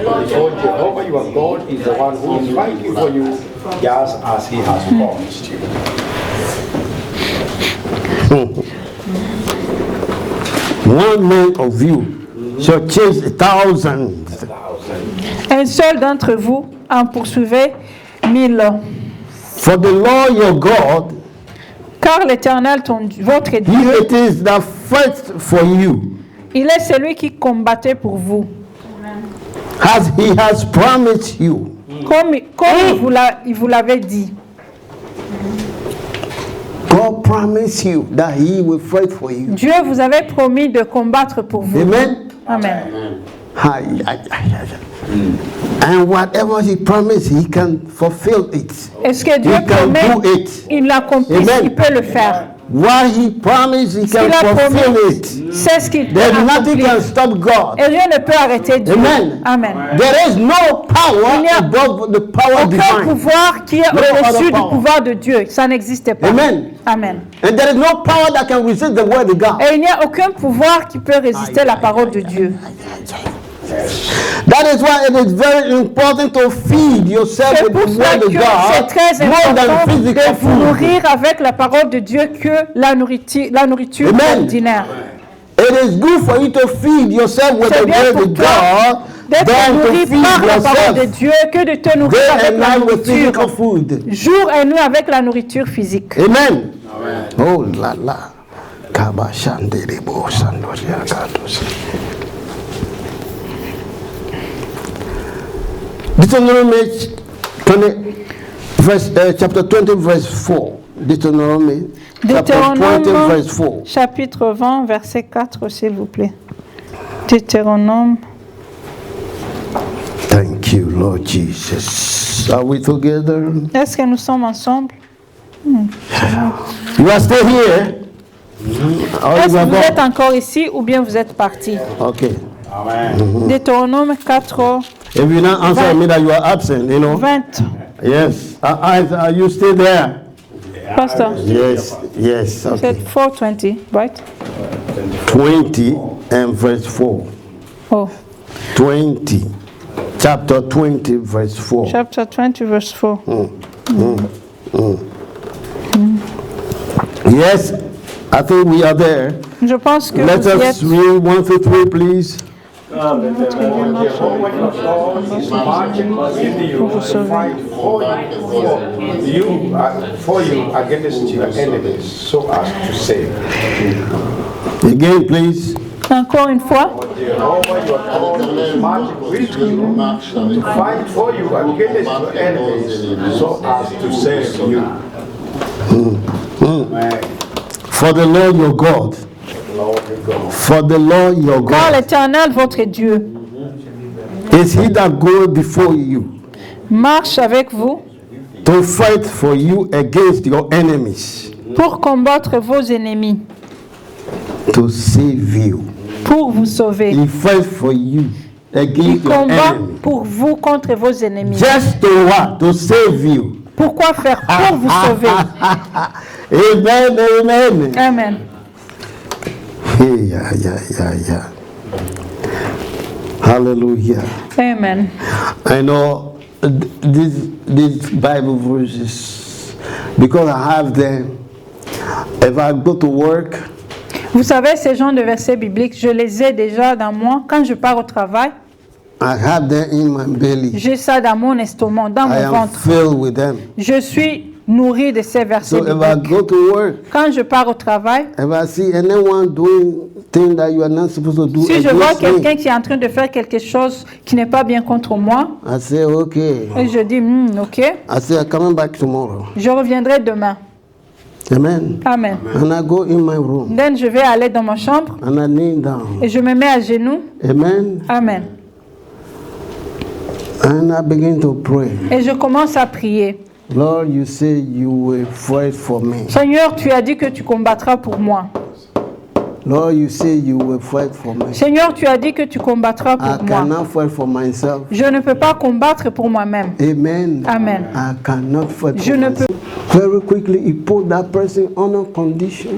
For Jehovah your God is the one who is fighting for you, just as he has promised you. One man of you shall chase 1,000. Un seul d'entre vous en poursuivait 1000. For the Lord your God, Car l'Éternel, votre he Dieu, it is that fights for you, il est celui qui combattait pour vous. as he has promised you. Comme il vous l'avait dit. God promised you that he will fight for you. Dieu vous avait promis de combattre pour vous. Amen. Amen. And whatever he promised, he can fulfill it. Est-ce que Dieu He can promet, do it. il l'accomplit, Amen. il peut le faire. What he promised, he Ce can qu'il a fulfill promis, it. c'est ce qu'il peut There's nothing accomplir. can stop God. Et rien ne peut arrêter Dieu. Amen. Amen. There is no Il power n'y a above the power Aucun divine. pouvoir qui est No au-dessus other du power. pouvoir de Dieu. Ça n'existe pas. Amen. Amen. And there is no power that can resist the word of God. Et il n'y a aucun pouvoir qui peut résister à la parole de Dieu. That is why it is very important to feed yourself C'est with pour the cela word que of c'est God très more important than de physical vous food. nourrir avec la parole de Dieu que la nourriture Amen. ordinaire. It is good for you to feed yourself with C'est the bien word pour of toi God d'être than to nourri feed par la parole de yourself Dieu que de te nourrir day avec and la night with physical nourriture food. jour et nuit avec la nourriture physique. Amen. Oh la la. Kabashandelebo Sandoriakatos. Deuteronomy 20, chapter 20, verse 4. Deuteronomy, chapter 20, verse 4. Chapitre 20, verset 4, s'il vous plaît. Deutéronome. Thank you, Lord Jesus. Are we together? Est-ce que nous sommes ensemble? You are still here? Or Est-ce you que are vous gone? êtes encore ici ou bien vous êtes parti? Okay. Deutéronome 4, If you not answer me that you are absent, you know. 20. Yes. Are you still there? Pastor, Yes. Yes. Okay. c'est 4:20, right? 20 and verse 4. Oh, 20. Chapter 20, verse 4. chapter 20, verse 4. Yes, I think we are there. Je pense que Let vous y us êtes. read 1 to 3, please. Jehovah your God is marching with you to fight for you against your enemies, so as to save. Again, please. Encore une fois. Jehovah your God is marching with you to fight for you against your enemies, so as to save you. Amen. For the Lord your God. Lord your God. For the Lord your Car God. l'Éternel, votre Dieu, Is he that goeth before you marche avec vous to fight for you against your enemies, pour combattre vos ennemis, to save you. pour vous sauver. He fights for you Il against your combat enemies. pour vous contre vos ennemis. Just to what? To save you. Pourquoi faire pour vous sauver? Amen, amen. Amen. Yeah. Hallelujah. Amen. I know these Bible verses, because I have them, if I go to work, Vous savez, ces genres de versets bibliques, je les ai déjà dans moi. Quand je pars au travail, I have them in my belly. j'ai ça dans mon estomac, dans I mon am ventre. filled with them. Je suis nourri de ces versets So if I bibliques. go to work, Quand je pars au travail, if I see anyone doing things that you are not supposed to do si je vois against quelqu'un me, qui est en train de faire quelque chose qui n'est pas bien contre moi, I say, okay. et je dis, ok, I say, I'm coming back tomorrow. je reviendrai demain. Amen. Amen. And I go in my room Then je vais aller dans ma chambre and I kneel down. et je me mets à genoux. Amen. Amen. And I begin to pray. Et je commence à prier. Lord, you say you will fight for me. Seigneur, tu as dit que tu combattras pour moi. Lord, you say you will fight for me. Seigneur, tu as dit que tu combattras I pour moi. cannot fight for myself. Je ne peux pas combattre pour moi-même. Amen. Amen. I cannot fight Je for ne myself. Very quickly, he put that person on a condition.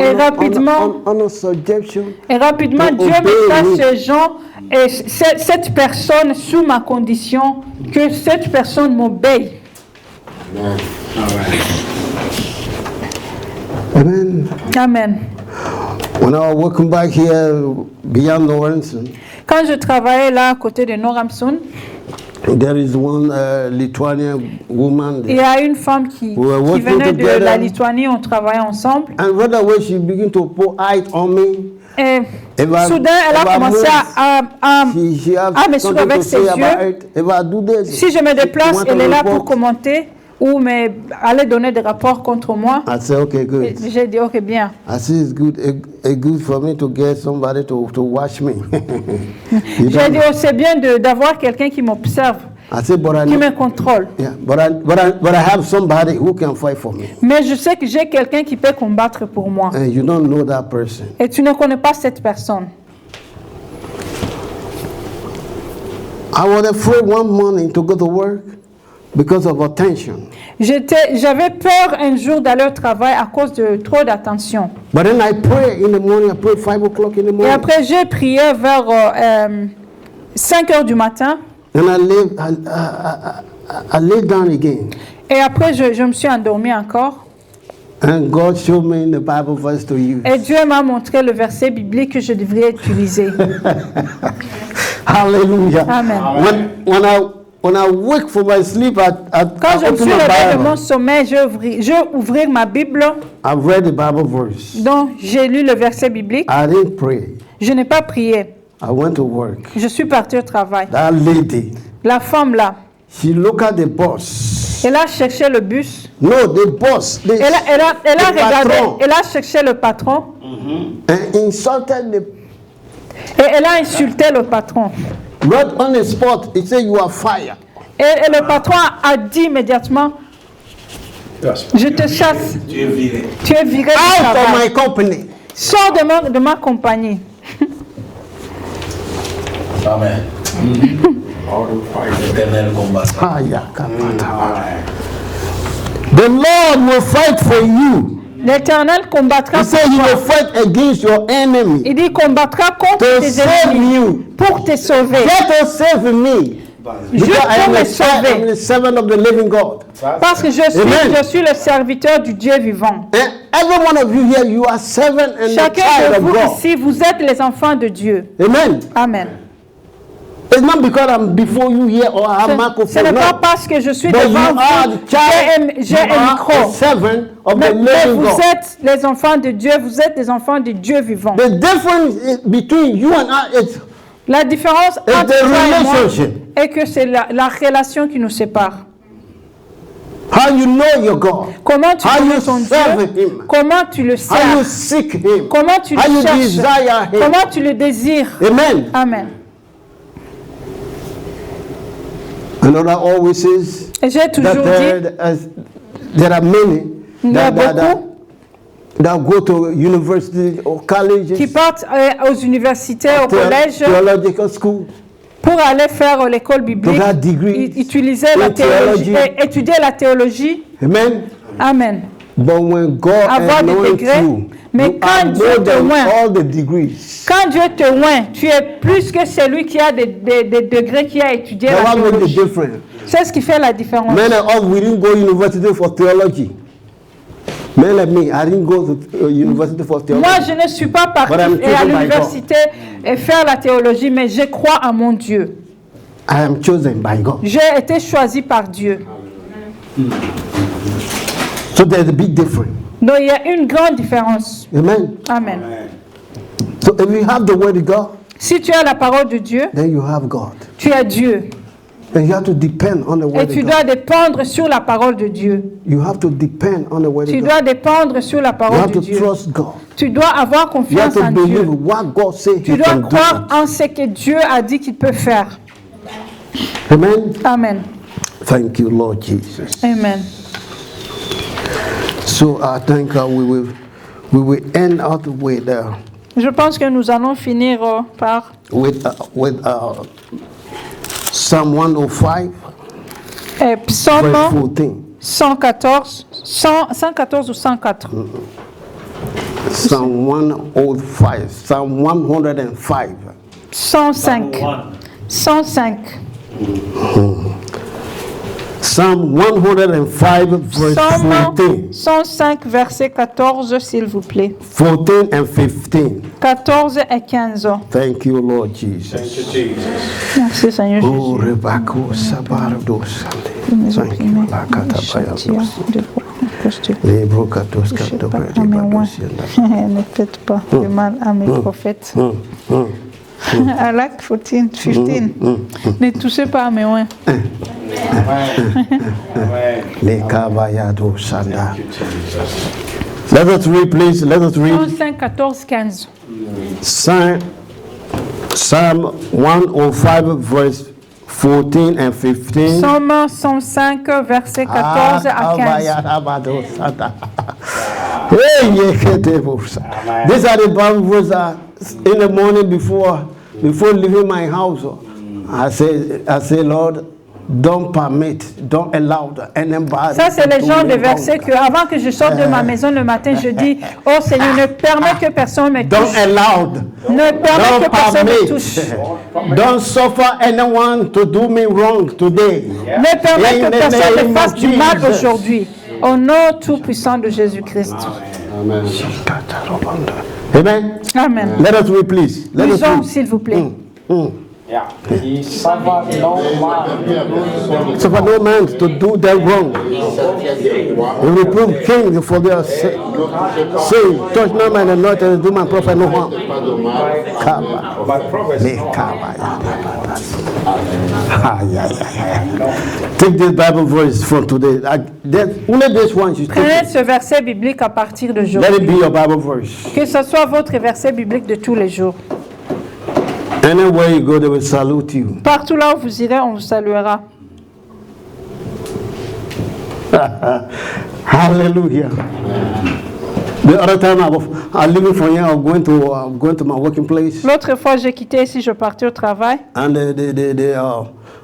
Et rapidement- on a subjection. Et rapidement, To Dieu obey me place me. ces gens et cette personne sous ma condition, que cette personne m'obéisse. Amen. Amen. When I was walking back here beyond Lawrence, Quand je travaillais là à côté de Noramson, there is one Lithuanian woman il y there. a une femme qui We were working venait de together. la Lituanie, on travaillait ensemble. And right away, she began to pour eyes on me. Et If I- soudain, elle if a I commencé move, à She has me suivre something to avec say ses about yeux. it. If I do this, Si je me she déplace, want elle to est là pour report. commenter ou aller donner des rapports contre moi. I say, okay, Et good. j'ai dit, ok, bien. I see it's good. It's good for me to get somebody to watch me. You J'ai know? dit, oh, c'est bien d'avoir quelqu'un qui m'observe, I say, but I qui know, me contrôle. yeah, but I have somebody who can fight for me. Mais je sais que j'ai quelqu'un qui peut combattre pour moi. And you don't know that person. Et tu ne connais pas cette personne. I was afraid one morning to go to work because of attention. J'avais peur un jour d'aller au travail à cause de trop d'attention. But then I pray in the morning. I pray 5 o'clock in the Et morning. après, j'ai prié vers 5 heures du matin. And I lay down again. Et après, je me suis endormie encore. And God showed me the Bible verse to use. Et Dieu m'a montré le verset biblique que je devrais utiliser. Hallelujah. Amen. when I wake from my sleep, Quand je me suis réveillé de mon sommeil, je vais ouvrir ma Bible, I've read the Bible verse. dont j'ai lu le verset biblique. I didn't pray. Je n'ai pas prié. I went to work. Je suis parti au travail. That lady, La femme là, she looked at the boss. elle a cherché le bus. No, the boss. Elle a the regardé, patron. elle a cherché le patron And insulted the et elle a insulté le patron. right on the spot. He said, "You are fired." Et le patron a dit immédiatement, je te chasse, Tu es viré. tu es viré du Out of travail. my company. Sors de ma compagnie. Amen. L'éternel combattant. Aya kapata. The Lord will fight for you. L'Éternel combattra He said he pour will toi. fight against your enemy Il dit combattra contre to tes save ennemis you. pour te sauver. Let us save me. Juste Because I pour am me the sauver. servant of the living God. Parce que Amen. je suis le serviteur du Dieu vivant. And every one of you here, you are servant and a Chacun child de of vous God. ici, vous êtes les enfants de Dieu. Amen. Amen. It's not because I'm before you here or I have Ce microphone. n'est pas No. parce que je suis But you devant are vous, the child. j'ai You un are a micro. servant of Mais the living vous God. êtes les enfants de Dieu, vous êtes des enfants de Dieu vivant. The difference between you and I is La différence It's entre the toi et moi relationship. est que c'est la relation qui nous sépare. how you know your God, Comment tu how connais you ton serve Dieu, Him, comment tu le how you sers, seek Him, comment tu le how you cherches, desire Him. comment tu le désires. Amen. Amen. Another always says Et j'ai that toujours dit, there are many il y a that beaucoup go to university or colleges, qui partent aux universités, au collège, theological school, pour aller faire l'école biblique, to that degree utiliser la in théologie, theology. et étudier la théologie. Amen. Amen. But when God Avoir des anoints degrés, you, mais you quand are Dieu more te than oint, all the degrees. Quand Dieu te oint, tu es plus que celui qui a des degrés, qui a étudié That la what make the théologie. difference. C'est ce qui fait la différence. Many of us, we didn't go university for theology. Men like me, I didn't go to university for theology. Moi, je ne suis pas parti But I'm chosen à by l'université et faire la théologie, mais je crois à mon Dieu. I am chosen by God. J'ai été choisi par Dieu. So there's a big difference. Donc, il y a une grande différence. Amen. Amen. So if you have the word of God, Si tu as la parole de Dieu, then you have God. tu as Dieu. And you have to depend on the Et word tu of dois God. dépendre sur la parole de Dieu. You have to depend on the word Tu of dois God. dépendre sur la You parole have de to Dieu. trust God. Tu dois avoir You have confiance to en believe Dieu. what God says Tu He dois can do. croire en ce que Dieu a dit qu'il peut faire. Amen. Amen. Thank you, Lord Jesus. Amen. So I think we will end out with Je pense que nous allons finir par Psalm 105, Psaume verse 14. 114, 114 ou 104. Psalm 105, Psalm 105. 105. 105. Psalm 105, verse Psaume 14. 105, verset 14, s'il vous plaît. 14 and 15. 14 et 15. Thank you, Lord Jesus. Thank you, Jesus. Merci, Seigneur Oh, Jésus. Rebako Sabardos. Mes Thank you, opprimés, Lakatapaya. châtia de poste. Lebro Katos Touchez pas Katobre, à mes oins. Bados, Ne faites pas de mal à mes prophètes. Alak 14, 15. Ne touchez pas à mes oins. Amen. Le Kabayado Sanda. Thank you, Jesus. Let us read, please. Let us read 105, 14, 15. Psalm 105, verse 14 and 15. Psaume 105, verset 14 à 15. These are the Bible verses in the morning before leaving my house. I say, Lord, don't permit, don't allow anybody. Ça, c'est to le do genre me de verset wrong. que, avant que je sorte de ma maison le matin, je dis, oh Seigneur, ne permets que personne me Don't touche. allow. Ne permets que Don't personne me touche. permit. Don't suffer anyone to do me wrong today. Ne permets In que the personne name me fasse of du mal Jesus. aujourd'hui. Au nom tout-puissant de Jésus-Christ. Amen. Amen. Let us read, please. Let us Lisons, read. s'il vous plaît. Yeah. He suffered no man. So for no man to do them wrong. He reproved kings for their sin. Touch no man and not and do my prophet no harm. Kaba. By prophecy. Me kaba. Take this Bible verse from today. Only this one you Prenez take. ce verset biblique à partir Let d'aujourd'hui. it be your Bible verse. Que ce soit votre verset biblique de tous les jours. Anywhere you go, they will salute you. Partout là où vous irez, on vous saluera. Hallelujah. The other time I'm leaving from here, I'm going to my working place, L'autre fois, j'ai quitté ici, je partais au travail. and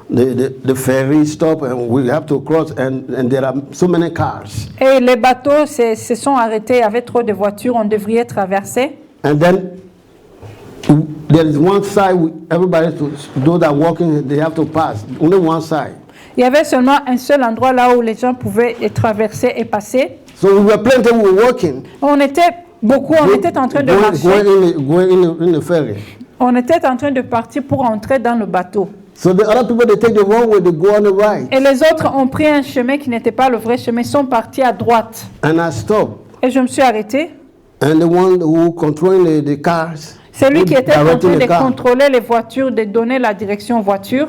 the ferry stop, and we have to cross, and there are so many cars, Et les bateaux se sont arrêtés, il y avait trop de voitures, on devrait traverser. and then there is one side everybody those that are walking they have to pass only one side. Il y avait seulement un seul endroit là où les gens pouvaient traverser et passer. So we were plenty. We were walking. On était beaucoup, on était en train de marcher. Going in the ferry. On était en train de partir pour entrer dans le bateau. So the other people they take the wrong way. They go on the right. Et les autres ont pris un chemin qui n'était pas le vrai chemin, sont partis à droite. And I stopped. Et je me suis arrêtée. And the one who controlling the cars. C'est lui qui était en directing train the de car. contrôler les voitures, de donner la direction aux voitures.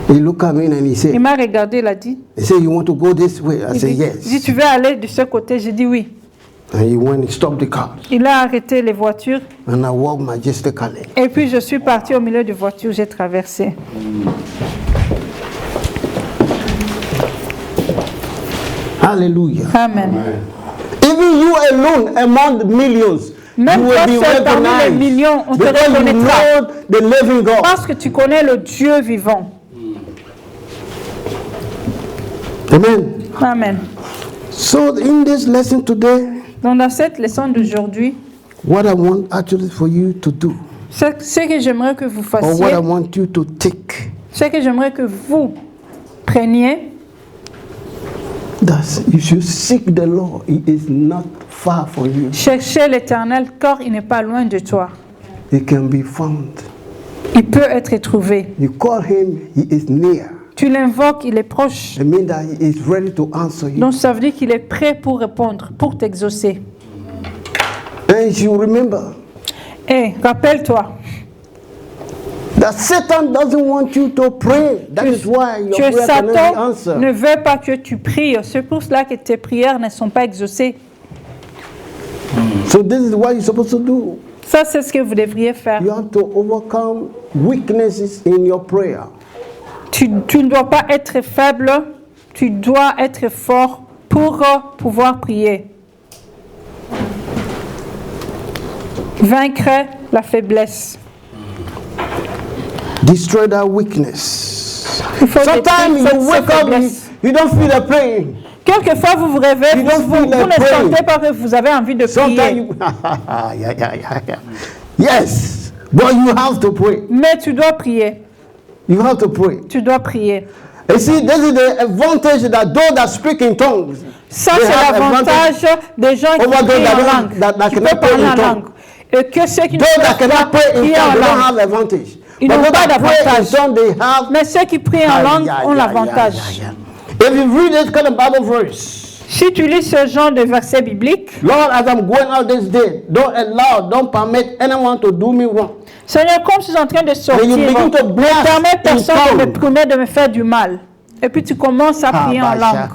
He looked at me and he said, Il m'a regardé, il a dit, he said, you want to go this way? I said, il dit, yes. tu veux aller de ce côté? J'ai dit oui. And he went and stopped the car. Il a arrêté les voitures And I walked majestically. et puis je suis partie au milieu des voitures, j'ai traversé. Hallelujah. Amen. Even you alone among the millions, Même you will toi be seul parmi les recognized millions, on te because you reconnaîtra. know the living God. Parce que tu connais le Dieu vivant. Amen. Amen. So in this lesson today, Donc dans cette leçon d'aujourd'hui, what I want actually for you to do, ce que j'aimerais que vous or what fassiez, I want you to take, ce que j'aimerais que vous preniez, that you should seek the Lord. He is not far from you. cherchez l'Éternel car il n'est pas loin de toi. He can be found. Il peut être trouvé. You call him, he is near. Tu l'invoques, il est proche. It means that he is ready to answer you. Donc ça veut dire qu'il est prêt pour répondre, pour t'exaucer. And you remember Et rappelle-toi that Satan doesn't want you to pray. That is why your que prayer cannot be Satan answered. ne veut pas que tu pries. C'est pour cela que tes prières ne sont pas exaucées. So this is what you're supposed to do. Ça, c'est ce que vous devriez faire. You have to overcome weaknesses in your prayer. Tu ne dois pas être faible, tu dois être fort pour pouvoir prier. Vaincre la faiblesse. Destroy that weakness. Il faut Sometimes détruire you cette wake up, faiblesse. you don't feel the pain. Quelquefois, vous vous réveillez, You don't vous feel like ne praying. sentez pas que vous avez envie de Sometimes prier. you, yeah. Yes, but you have to pray. Mais tu dois prier. You have to pray. Tu dois prier. You see, this is the advantage that those that speak in tongues. Ça, they c'est have l'avantage des gens qui over those prient that en don't- langue. that Qui cannot peuvent pray parler in en tongues. langue. Et que ceux qui ne Those that peuvent pas cannot pray in prier tongues, en they don't langue, have advantage. Ils But n'ont those pas that pray in d'avantage. tongues, they have. mais ceux qui prient en langue ont l'avantage. If you read this kind of Bible verse, Si tu lis ce genre de verset biblique, Lord, as I'm going out this day, don't permit anyone to do me wrong. Seigneur, comme je suis en train de sortir, And you begin to ne blast permets in personne de me tongues. prier de me faire du mal. Et puis tu commences à prier en langue.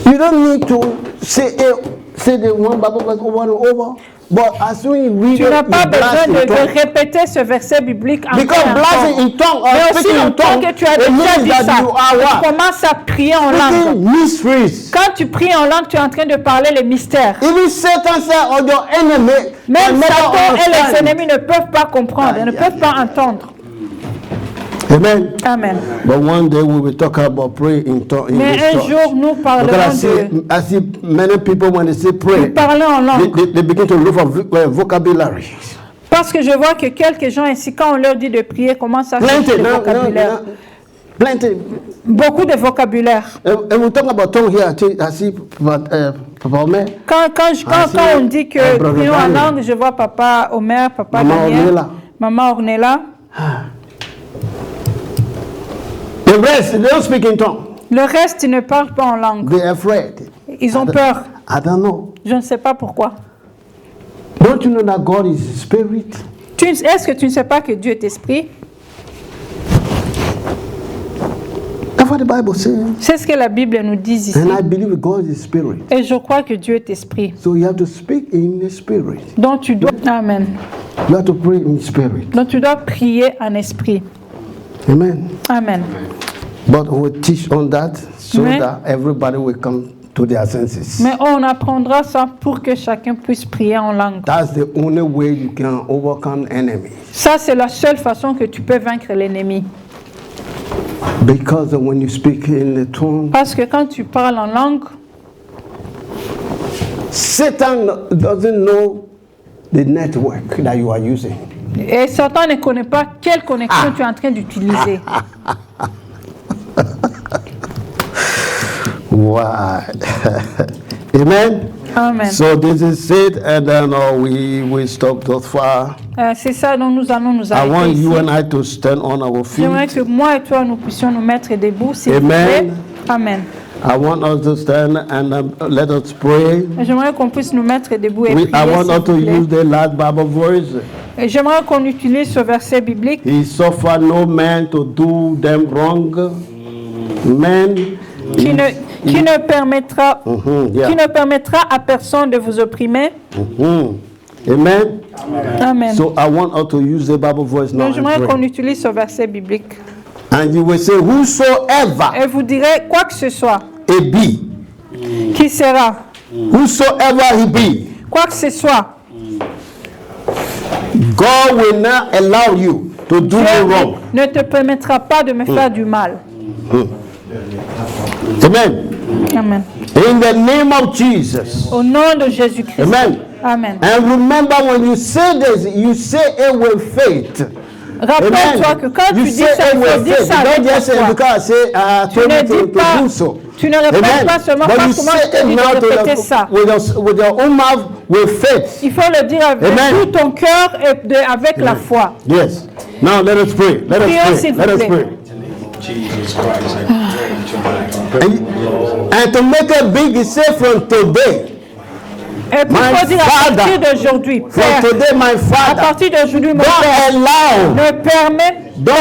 You don't need to say the one Bible verse over and over, but as soon as you read Tu it, n'as you pas blast besoin in de tongues. répéter ce verset biblique encore Because et blasting encore. in tongue or Mais aussi speaking in longtemps tongue, que tu as it déjà means dit that ça, you are tu what? commences à prier en langue. Speaking mysteries. Quand tu pries en langue, tu es en train de parler les mystères. Even Satan said, or your enemy, Même can never Satan et les understand. ennemis ne peuvent pas comprendre, ne peuvent pas entendre. Amen. Amen. But one day we will talk about prayer in tongue. In Mais this un church. jour, nous Because parlerons I see many people when they say pray, parler en langue. they begin to look for vocabulary. Parce que je vois que quelques gens ici, quand on leur dit de prier, commencent à chercher le vocabulaire. Plenty. beaucoup de vocabulaire. And we talk about tongue here. I see Papa Omer. Quand on dit que prions en langue, je vois Papa Omer, Papa Maman Daniel, Ornella. Maman Ornella. The rest, they don't speak in tongue. Le reste, ils ne parlent pas en langue. They're afraid. Ils ont peur. I don't know. Je ne sais pas pourquoi. Don't you know that God is spirit? Est-ce que tu ne sais pas que Dieu est esprit? That's what the Bible says. C'est ce que la Bible nous dit ici. And I believe God is spirit. Et je crois que Dieu est esprit. So you have to speak in the spirit. Donc tu dois... Amen. You have to pray in spirit. Donc tu dois prier en esprit. Amen. Amen. But we'll teach on that so Mais- that everybody will come to their senses. Mais on apprendra ça pour que chacun puisse prier en langue. That's the only way you can overcome enemy. Ça, c'est la seule façon que tu peux vaincre l'ennemi. Because when you speak in the tongue, Parce que quand tu parles en langue, Satan doesn't know the network that you are using. et Satan ne connaît pas quelle connexion tu es en train d'utiliser. Why? Amen. Amen. So this is it, and then we stop thus far. C'est ça dont nous allons nous I want arrêter ici. you and I to stand on our J'aimerais feet. que moi et toi, nous puissions nous mettre debout, s'il vous Amen. plaît. Amen. I want us to stand and let us pray. Et j'aimerais qu'on puisse nous mettre debout et I prier, want s'il us vous to plaît. use the last Bible verse. Et j'aimerais qu'on utilise ce verset biblique. He suffered no man to do them wrong. Man Qui ne permettra, yeah. qui ne permettra à personne de vous opprimer. Amen. Amen. So I want us to use the Bible verse now Donc and j'aimerais qu'on pray. utilise ce verset biblique. And you will say, whosoever Et vous direz quoi que ce soit it be, qui sera, whosoever he be, quoi que ce soit, God will not allow you to do me Dieu wrong. ne te permettra pas de me faire du mal. Amen. Amen. In the name of Jesus. Au nom de Jésus-Christ. Amen. Amen. And remember, when you say this, you say it with faith. Rappelle-toi que quand You tu dis say ça, it il faut with dire faith. ça Don't avec just say la foi. because I say Tu told ne me dis to pas, do so. tu ne répètes pas seulement But you parce que moi say je te it dis now de répéter ça. with your own mouth with faith. Il faut le dire avec Amen. tout ton cœur et avec la foi. Yes. Now let us pray. Let us Prions, pray. s'il vous Let us plaît. pray. Jesus Christ, I pray tonight. And to make it big, he said from today. Et puis My il faut dire à Father, partir d'aujourd'hui, From Père, today, my à Father, partir d'aujourd'hui, mon don't Père, allow, ne permet don't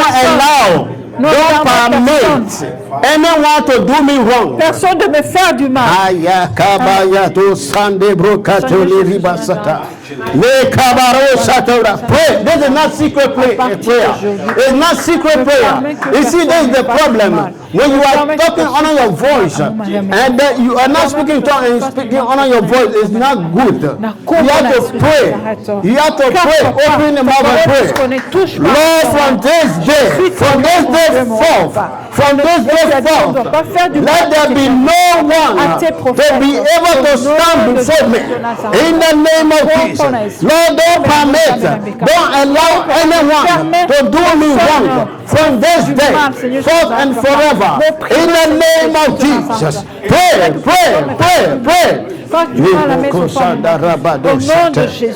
permit anyone to do me wrong. personne de me faire du mal. Aya kabaya to sande brokato li ribasata. Le kabaro satora. Pray. This is not secret prayer. It's not secret prayer. You see, this is the problem. When you are talking under your voice, and then you are not speaking tongue and speaking under your voice, it's not good. You have to pray. You have to pray. Open the mouth and pray. Lord, from this day forth, from this day forth, let there be no one to be able to stand before me. In the name of Jesus. Lord, don't permit, don't allow anyone to do me wrong from this day forth and forever. In the name of Jesus. Pray, pray, pray, pray. Quand tu vas à la maison, au nom de Jésus,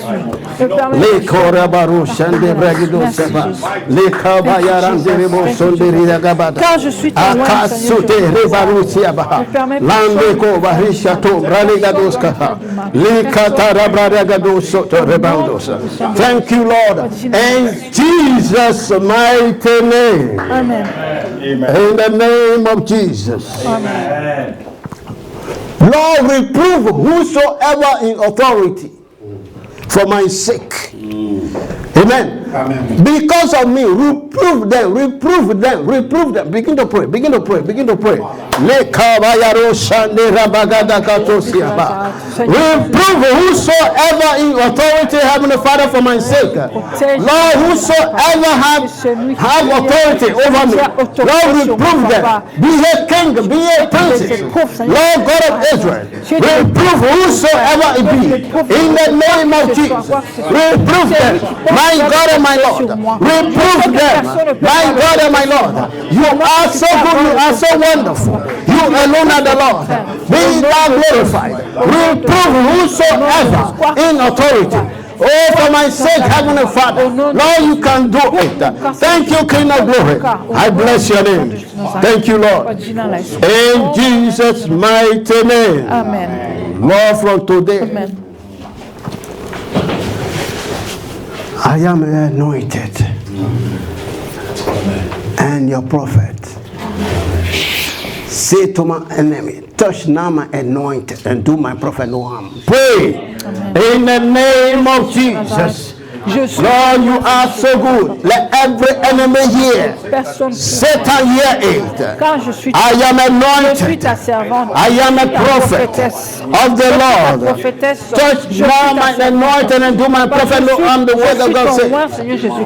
je permets Le korabaru shande bragido seba. Le kabayaran derebo sonderi gabada. car je suis témoin, Akasute Seigneur, rebaru siaba. Lande ko barisha to braliga doska. Le katara braga doso to rebandosa. Thank you, Lord. In Jesus' mighty name. Amen. In the name of Jesus. Amen. Lord, reprove whosoever in authority for my sake. Amen. Amen. Because of me, reprove them, reprove them, reprove them. Begin to pray, begin to pray, begin to pray. Reprove whosoever in authority, Heavenly Father, for my sake. Lord, whosoever have authority over me, Lord, reprove them. Be a king, be a princess. Lord God of Israel, reprove whosoever it be. In the name of Jesus, reprove them. My God and my Lord, reprove them. My God and my Lord, you are so good, you are so wonderful. You alone are the Lord. Be thou glorified. Reprove whosoever in authority. Oh, for my sake, Heavenly Father, Lord, you can do it. Thank you, King of Glory. I bless your name. Thank you, Lord. In Jesus' mighty name. Amen. Lord, from today, Amen. I am anointed and your prophet. Say to my enemy, touch now my anointed and do my prophet no harm. Pray. In the name of Jesus. Lord, you are so good. Let every enemy hear. Satan hear it. Quand je suis I am je suis anointed. ta servante. I am a prophet of the Lord. Prophétesse. Touch now my anointed and do my prophet no harm. The word of God says.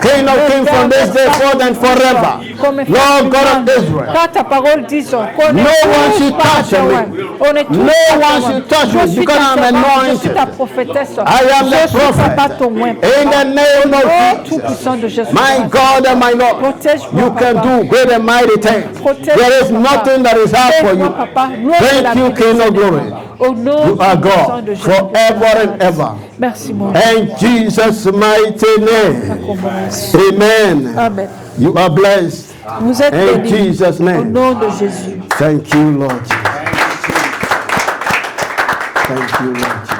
King of kings from this day forth and forever. Lord God of Israel. Quand ta parole dit son No one should touch me. No one should touch me because I'm anointed. Je suis ta prophétesse. I am the Je suis prophet. pas ton oint. In the name of Oh, Jesus. tout-puissant de Jésus. My God and my Lord, you can do great and mighty things. There is nothing that is hard for you. Thank you, King of Glory. You are God forever and ever. Merci, mon In Jesus' mighty name. Amen. Amen. You are blessed. Vous êtes In bénis Jesus' au name. nom de Jésus. Thank you, Lord Jesus. Thank you, Lord Jesus.